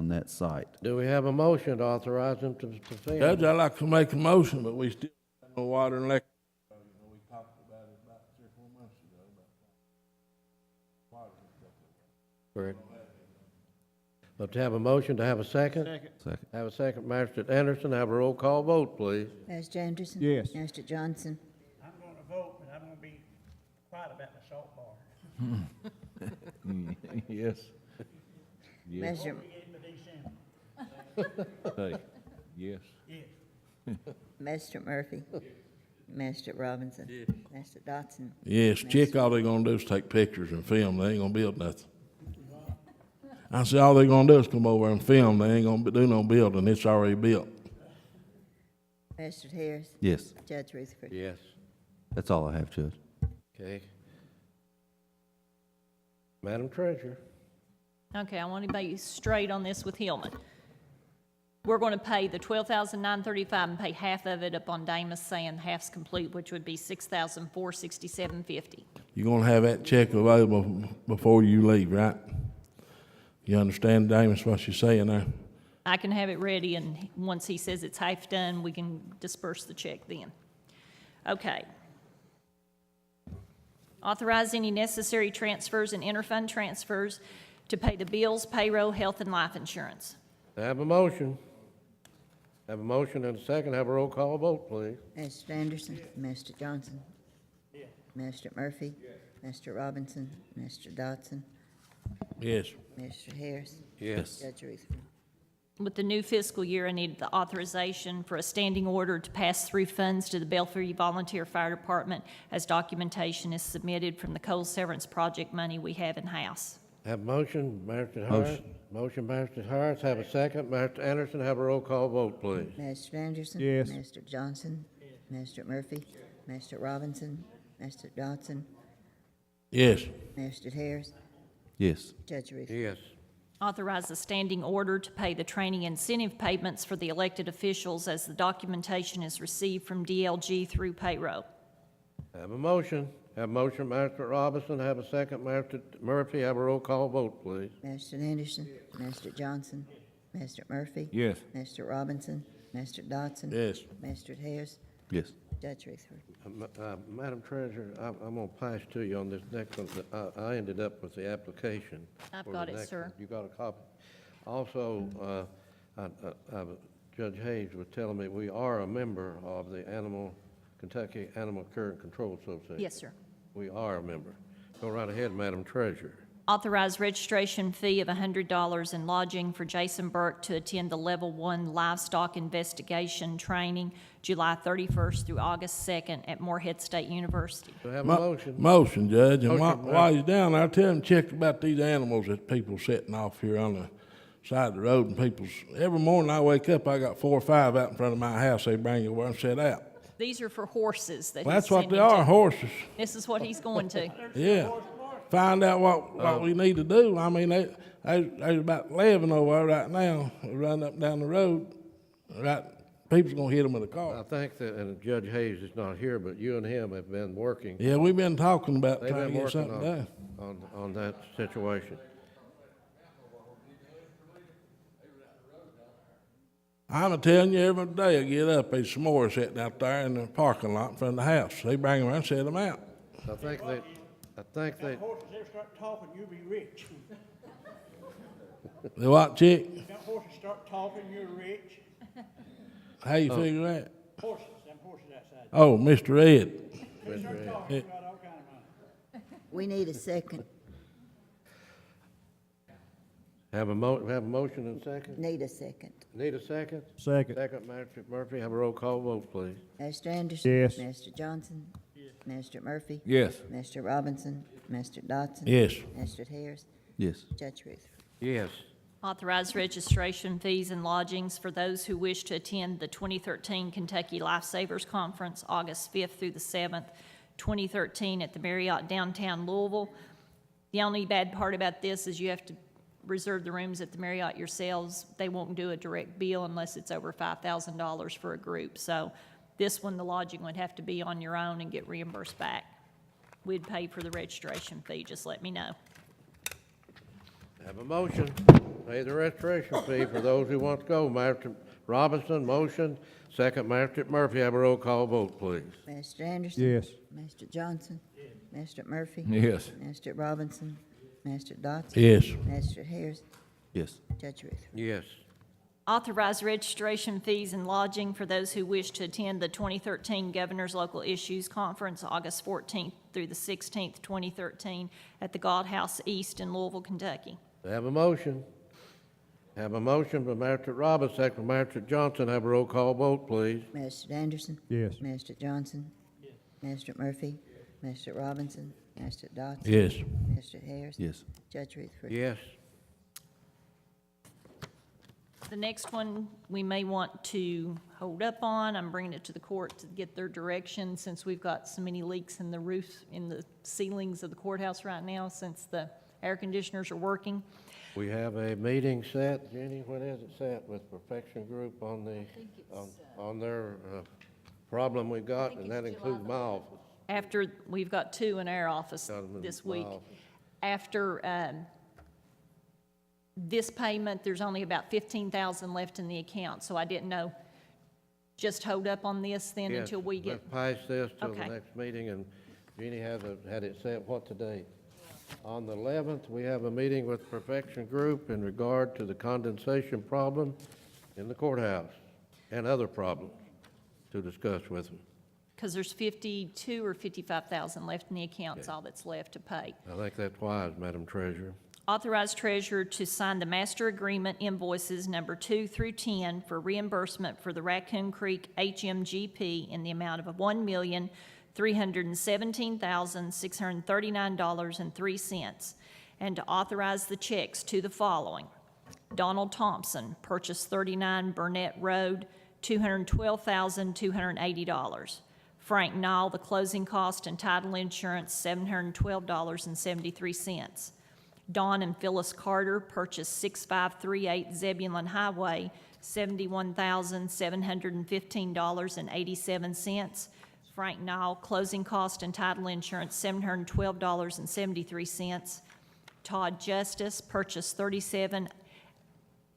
that site. Do we have a motion to authorize them to film? Judge, I'd like to make a motion, but we still have no water and electric. We talked about it about 3 or 4 months ago, about water. Correct. But to have a motion to have a second? Second. Have a second. Magistrate Anderson, have a roll call vote, please. Mr. Anderson? Yes. Mr. Johnson? I'm gonna vote, but I'm gonna be quiet about the salt bar. Yes. Mr. We get into December. Hey, yes. Yes. Mr. Murphy? Mr. Robinson? Mr. Dotson? Yes, check, all they're gonna do is take pictures and film, they ain't gonna build nothing. I said, all they're gonna do is come over and film, they ain't gonna do no building, it's already built. Mr. Harris? Yes, Judge Rutherford? Yes. that's all I have, Judge. Okay. Madam Treasurer. Okay, I want to be straight on this with Hillman. We're going to pay the $12,935 and pay half of it up on Damus, saying half's complete, which would be $6,467.50. You're gonna have that check available before you leave, right? You understand, Damus, what you're saying there? I can have it ready, and once he says it's half done, we can disperse the check then. Okay. Authorize any necessary transfers and interfund transfers to pay the bills, payroll, health, and life insurance. Have a motion. Have a motion and a second. Have a roll call vote, please. Mr. Anderson? Mr. Johnson? Mr. Murphy? Mr. Robinson? Mr. Dotson? Yes. Mr. Harris? Yes. Judge Rutherford? With the new fiscal year, I need the authorization for a standing order to pass through funds to the Belfry Volunteer Fire Department as documentation is submitted from the coal severance project money we have in-house. Have a motion, Magistrate Harris. Motion, Magistrate Harris. Have a second. Magistrate Anderson, have a roll call vote, please. Mr. Anderson? Yes. Mr. Johnson? Mr. Murphy? Mr. Robinson? Mr. Dodson? Yes. Mr. Harris? Yes. Judge Rutherford? Yes. Authorize a standing order to pay the training incentive payments for the elected officials as the documentation is received from DLG through payroll. Have a motion. Have a motion, Magistrate Robinson. Have a second, Magistrate Murphy. Have a roll call vote, please. Mr. Anderson? Mr. Johnson? Mr. Murphy? Yes. Mr. Robinson? Mr. Dodson? Yes. Mr. Harris? Yes. Judge Rutherford? Madam Treasurer, I'm going to pass to you on this next one. I ended up with the application. I've for got the it, next sir. one. You got a copy? Also, Judge Hayes was telling me we are a member of the Kentucky Animal Care and Control Association. Yes, sir. We are a member. Go right ahead, Madam Treasurer. Authorize registration fee of $100 and lodging for Jason Burke to attend the Level 1 Livestock Investigation Training, July 31st through August 2nd at Morehead State University. Do I have a motion? Motion, Judge, and Motion, while he's down there, tell him check about these animals that people setting off here on the side of the road, and every morning I wake up, I got 4 or 5 out in front of my house, they bring it where I'm set out. These are for horses that Well, he's that's what they sending are, to. horses. This is what he's going to. Yeah. Find out what we need to do. I mean, there's about 11 over there right now, running up and down the road. Right, people's gonna hit them with a I car. think that, and Judge Hayes is not here, but you and him have been working. Yeah, we've been talking about They've trying been to get working something done. on that situation. I'm telling you, every day I get up, there's some more sitting out there in the parking lot in front of the house. They bring them around and set them out. I think they, If horses ever start talking, you'll be rich. The what, chick? If them horses start talking, you're rich. How you figure that? Horses, them horses outside. Oh, Mr. Ed. They start talking, you got all kind of money. We need a second. have a motion and second? Need a second. Need a second? Second. Second, Mr. Murphy, have a roll call vote, please. Mr. Anderson? Yes. Mr. Johnson? Mr. Murphy? Yes. Mr. Robinson? Mr. Dodson? Yes. Mr. Harris? Yes. Judge Ruth? Yes. Authorize registration fees and lodgings for those who wish to attend the 2013 Kentucky Lifesavers Conference, August 5th through the 7th, 2013, at the Marriott downtown Louisville. The only bad part about this is you have to reserve the rooms at the Marriott yourselves. They won't do a direct bill unless it's over $5,000 for a group. So this one, the lodging would have to be on your own and get reimbursed back. We'd pay for the registration fee, just let me know. Have a motion, pay the registration fee for those who want to go. Mr. Robinson, motion. Second, Mr. Murphy, have a roll call vote, please. Mr. Anderson? Yes. Mr. Johnson? Mr. Murphy? Yes. Mr. Robinson? Mr. Dodson? Yes. Mr. Harris? Yes. Judge Ruth? Yes. Authorize registration fees and lodging for those who wish to attend the 2013 Governor's Local Issues Conference, August 14th through the 16th, 2013, at the God House East in Louisville, Kentucky. Have a motion. Have a motion by Mr. Roberts, second by Mr. Johnson. Have a roll call vote, please. Mr. Anderson? Yes. Mr. Johnson? Mr. Murphy? Mr. Robinson? Mr. Dodson? Yes. Mr. Harris? Yes. Judge Ruth? Yes. The next one, we may want to hold up on. I'm bringing it to the court to get their direction since we've got so many leaks in the roofs, in the ceilings of the courthouse right now since the air conditioners are working. We have a meeting set. Jenny, when is it set with Perfection Group on the, on their problem we got, and that includes my office? After, we've got 2 in our office Got 'em in this my week. office. After this payment, there's only about $15,000 left in the account, so I didn't know. Just hold up on this then Yes, until we get, let's pass this till the Okay. next meeting, and Jeannie had it set, what today? On the 11th, we have a meeting with Perfection Group in regard to the condensation problem in the courthouse and other problems to discuss with them. because there's 52 or 55,000 left in the account, is all that's left to pay. I think that's wise, Madam Treasurer. Authorize treasurer to sign the master agreement invoices number 2 through 10 for reimbursement for the Raccoon Creek HMGP in the amount of $1,317,639.03, and to authorize the checks to the following: Donald Thompson, purchase 39 Burnett Road, $212,280. Frank Nall, the closing cost and title insurance, $712.73. Don and Phyllis Carter, purchase 6538 Zebulon Highway, $71,715.87. Frank Nall, closing cost and title insurance, $712.73. Todd Justice, purchase 37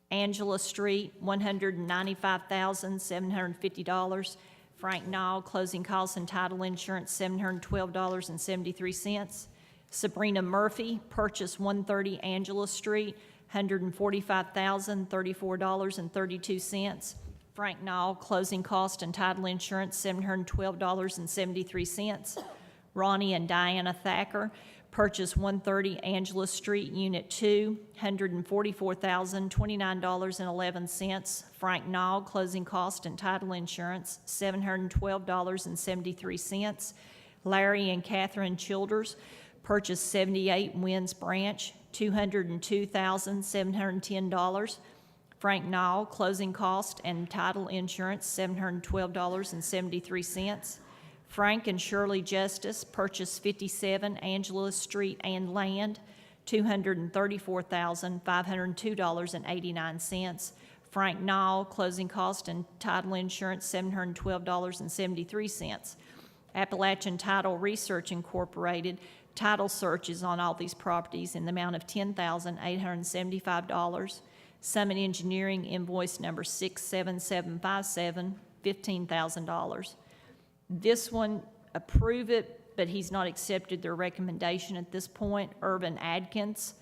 Angela Street, $195,750. Frank Nall, closing costs and title insurance, $712.73. Sabrina Murphy, purchase 130 Angela Street, $145,034.32. Frank Nall, closing cost and title insurance, $712.73. Ronnie and Diana Thacker, purchase 130 Angela Street, Unit 2, $144,029.11. Frank Nall, closing cost and title insurance, $712.73. Larry and Catherine Childers, purchase 78 Winds Branch, $202,710. Frank Nall, closing cost and title insurance, $712.73. Frank and Shirley Justice, purchase 57 Angela Street and land, $234,502.89. Frank Nall, closing cost and title insurance, $712.73. Appalachian Title Research Incorporated, title searches on all these properties in the amount of $10,875. Summit Engineering, invoice number 67757, $15,000. This one, approve it, but he's not accepted their recommendation at this point. Urban Adkins,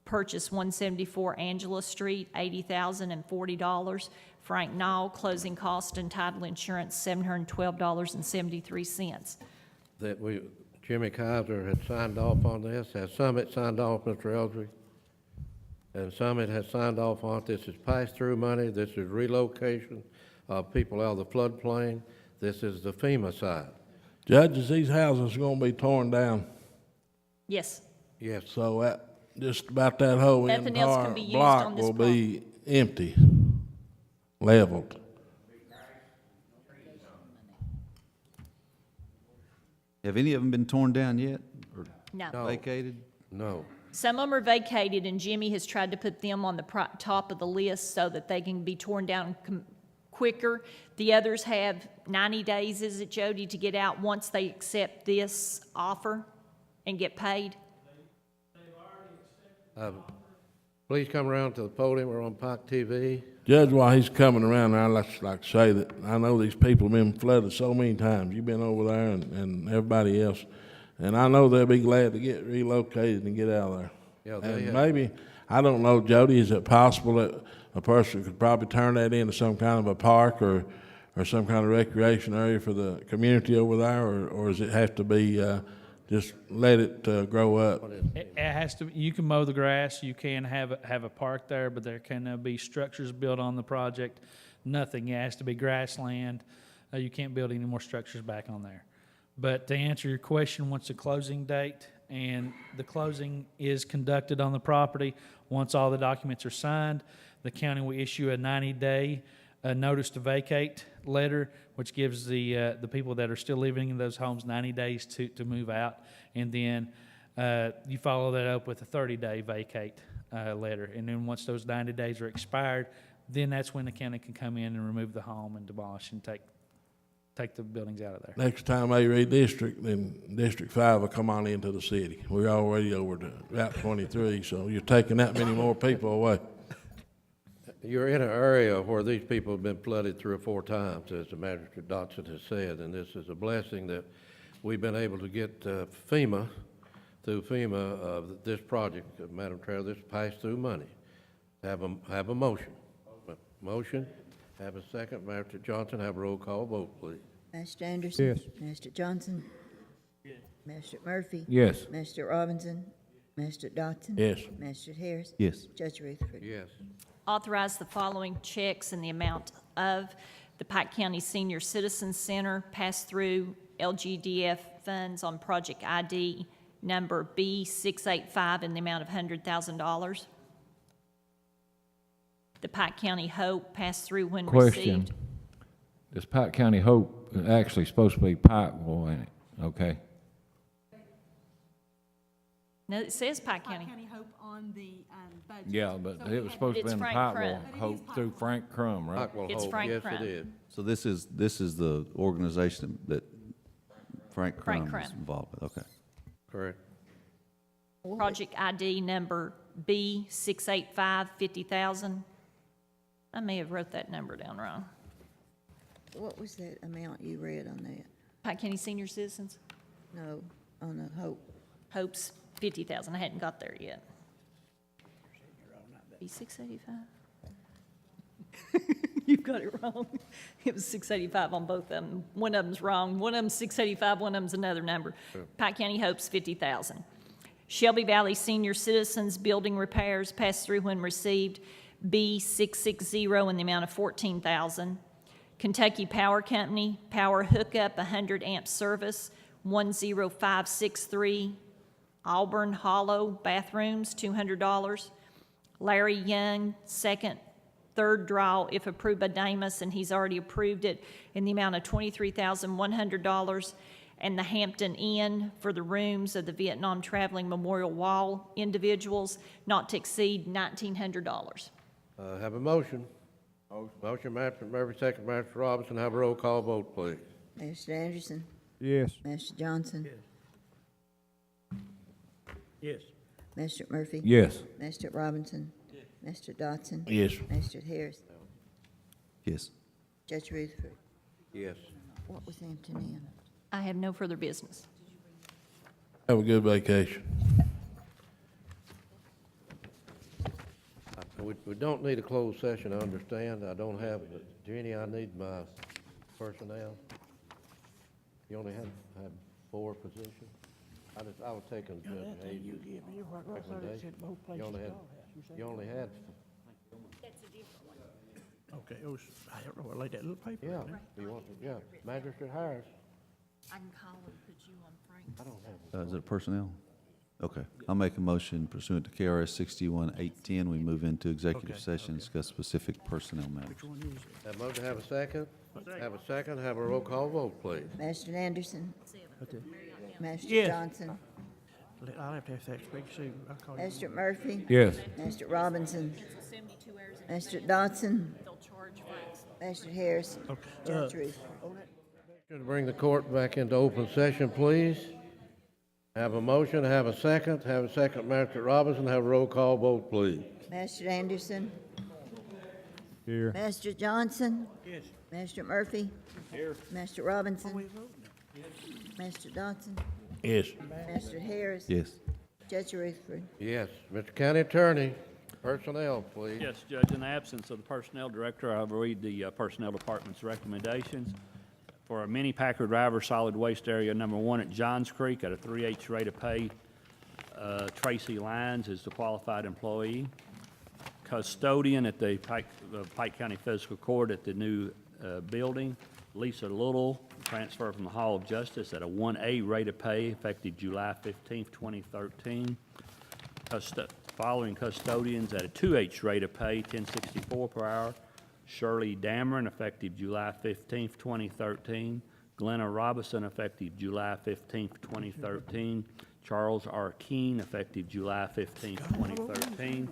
purchase 174 Angela Street, $80,040. Frank Nall, closing cost and title insurance, $712.73. Jimmy Kaiser had signed off on this. Has Summit signed off, Mr. Eldridge? And Summit has signed off on it. This is pass-through money. This is relocation of people out of the floodplain. This is the FEMA side. Judges, these houses are gonna be torn down, Yes. Yes. so that, just about that whole Nothing else can entire be used block on this will be empty, leveled. Have any of them been torn down yet or No. vacated? No. Some of them are vacated, and Jimmy has tried to put them on the top of the list so that they can be torn down quicker. The others have 90 days, is it, Jody, to get out once they accept this offer and get paid? Please come around to the podium. We're on Pike TV. Judge, while he's coming around, I'd like to say that I know these people have been flooded so many times. You've been over there and everybody else. And I know they'll be glad to get relocated and get out of there. Yeah, they And have. maybe, I don't know, Jody, is it possible that a person could probably turn that into some kind of a park or some kind of recreation area for the community over there? Or does it have to be, just let it grow up? It has to, you can mow the grass, you can have a park there, but there can be structures built on the project. Nothing, it has to be grassland. You can't build any more structures back on there. But to answer your question, what's the closing date? And the closing is conducted on the property. Once all the documents are signed, the county will issue a 90-day notice to vacate letter, which gives the people that are still living in those homes 90 days to move out. And then you follow that up with a 30-day vacate letter. And then once those 90 days are expired, then that's when the county can come in and remove the home and demolish and take the buildings out of there. Next time they redistrict, then District 5 will come on into the city. We're already over to Route 23, so you're taking that many more people away. You're in an area where these people have been flooded 3 or 4 times, as the Magistrate Dotson has said, and this is a blessing that we've been able to get FEMA, through FEMA, this project, Madam Chair, this pass-through money. Have a motion. Motion, have a second. Master Johnson, have a roll call vote, please. Master Anderson? Yes. Master Johnson? Yes. Master Murphy? Yes. Master Robinson? Master Dotson? Yes. Master Harris? Yes. Judge Rutherford? Yes. Authorize the following checks in the amount of the Pike County Senior Citizen Center pass-through LGDF funds on project ID number B685 in the amount of $100,000. The Pike County Hope pass-through when Question. received. This Pike County Hope is actually supposed to be Pikeville, ain't it? Okay. No, it says Pike County. County Hope on the budget. Yeah, but So we it was had- supposed to be It's in Frank Pikeville Crum. But it is Hope through Pikeville. Frank Crum, right? Pikeville It's Hope. Frank Yes, Crum. it is. So this is the organization that Frank Frank Crum is Crum. involved with, okay. Correct. Project ID number B685, 50,000. I may have wrote that number down wrong. What was that amount you read on that? Pike County Senior Citizens, No, on the Hope. Hope's 50,000. I hadn't got there yet. B685? You've got it wrong. It was 685 on both of them. One of them's wrong. One of them's 685, one of them's another number. Pike County Hope's 50,000. Shelby Valley Senior Citizens Building Repairs, pass-through when received, B660 in the amount of $14,000. Kentucky Power Company, power hookup, 100 amp service, 10563. Auburn Hollow bathrooms, $200. Larry Young, third draw, if approved by Damus, and he's already approved it, in the amount of $23,100. And the Hampton Inn for the rooms of the Vietnam Traveling Memorial Wall individuals, not to exceed $1,900. Have a motion. Motion, Master Murphy, second, Master Robinson. Have a roll call vote, please. Mr. Anderson, Yes. Mr. Johnson, Yes. Mr. Murphy. Yes. Mr. Robinson, Mr. Dodson. Yes. Mr. Harris, Yes. Judge Rutherford. Yes. What was Antonin? I have no further business. Have a good vacation. We don't need a closed session, I understand. I don't have, Jeannie, I need my personnel. You only had 4 positions? I was taking Judge Hayes' recommendation. You only had, Okay, it was, I don't know, I laid that little paper. yeah, you want to, yeah, Magistrate Harris. I can call and put you on Frank. I don't have. Is it personnel? Okay. I'll make a motion pursuant to KRS 61-810. We move into executive session, discuss specific personnel matters. Which one is it? Have a motion, have a second? Have a second, have a roll call vote, please. Mr. Anderson, Okay. Mr. Yes. Johnson, I'll have to ask that speak soon. I'll call you. Mr. Murphy. Yes. Mr. Robinson, Mr. Dodson, Mr. Harris, Okay, Judge Rutherford. To bring the court back into open session, please. Have a motion, have a second, Master Robinson, have a roll call vote, please. Mr. Anderson, Here. Mr. Johnson, Yes. Mr. Murphy, Here. Mr. Robinson, Mr. Dodson, Yes. Mr. Harris, Yes. Judge Rutherford. Yes, Mr. County Attorney, personnel, please. Yes, Judge, in the absence of the Personnel Director, I'll read the Personnel Department's recommendations. For a mini packer driver, solid waste area number 1 at Johns Creek at a 3/8 rate of pay, Tracy Lyons is the qualified employee. Custodian at the Pike County Fiscal Court at the new building, Lisa Little, transfer from the Hall of Justice at a 1A rate of pay effective July 15th, 2013. Following custodians at a 2H rate of pay, $10.64 per hour. Shirley Dameron, effective July 15th, 2013. Glenna Robinson, effective July 15th, 2013. Charles R. Keene, effective July 15th, 2013.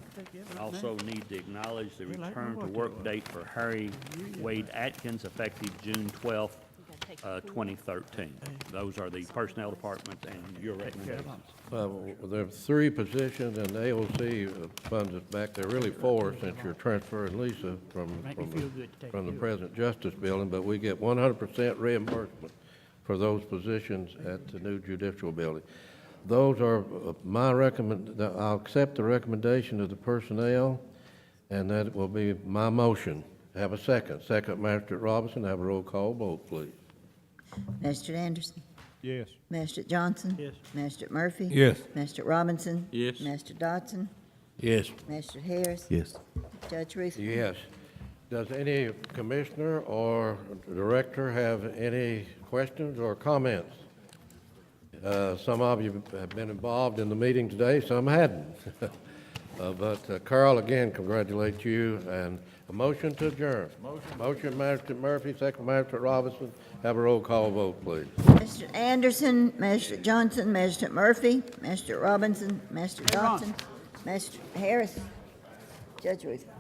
Also need to acknowledge the return to work date for Harry Wade Atkins, effective June 12th, 2013. Those are the Personnel Department and your recommendations. There are 3 positions, and the AOC funds us back. There are really 4 since you're transferring Lisa from the present Justice Building, but we get 100% reimbursement for those positions at the new Judicial Building. Those are my I'll accept the recommendation of the personnel, and that will be my motion. Have a second. Second, Master Robinson, have a roll call vote, please. Mr. Anderson, Yes. Mr. Johnson. Yes. Mr. Murphy. Yes. Mr. Robinson. Yes. Mr. Dodson, Yes. Mr. Harris. Yes. Judge Rutherford. Yes. Does any commissioner or director have any questions or comments? Some of you have been involved in the meeting today, some hadn't. But Carl, again, congratulate you, and a motion to adjourn. Motion, Master Murphy, second, Master Robinson. Have a roll call vote, please. Mr. Anderson, Mr. Johnson, Mr. Murphy, Mr. Robinson, Mr. Dodson, Mr. Harris, Judge Rutherford.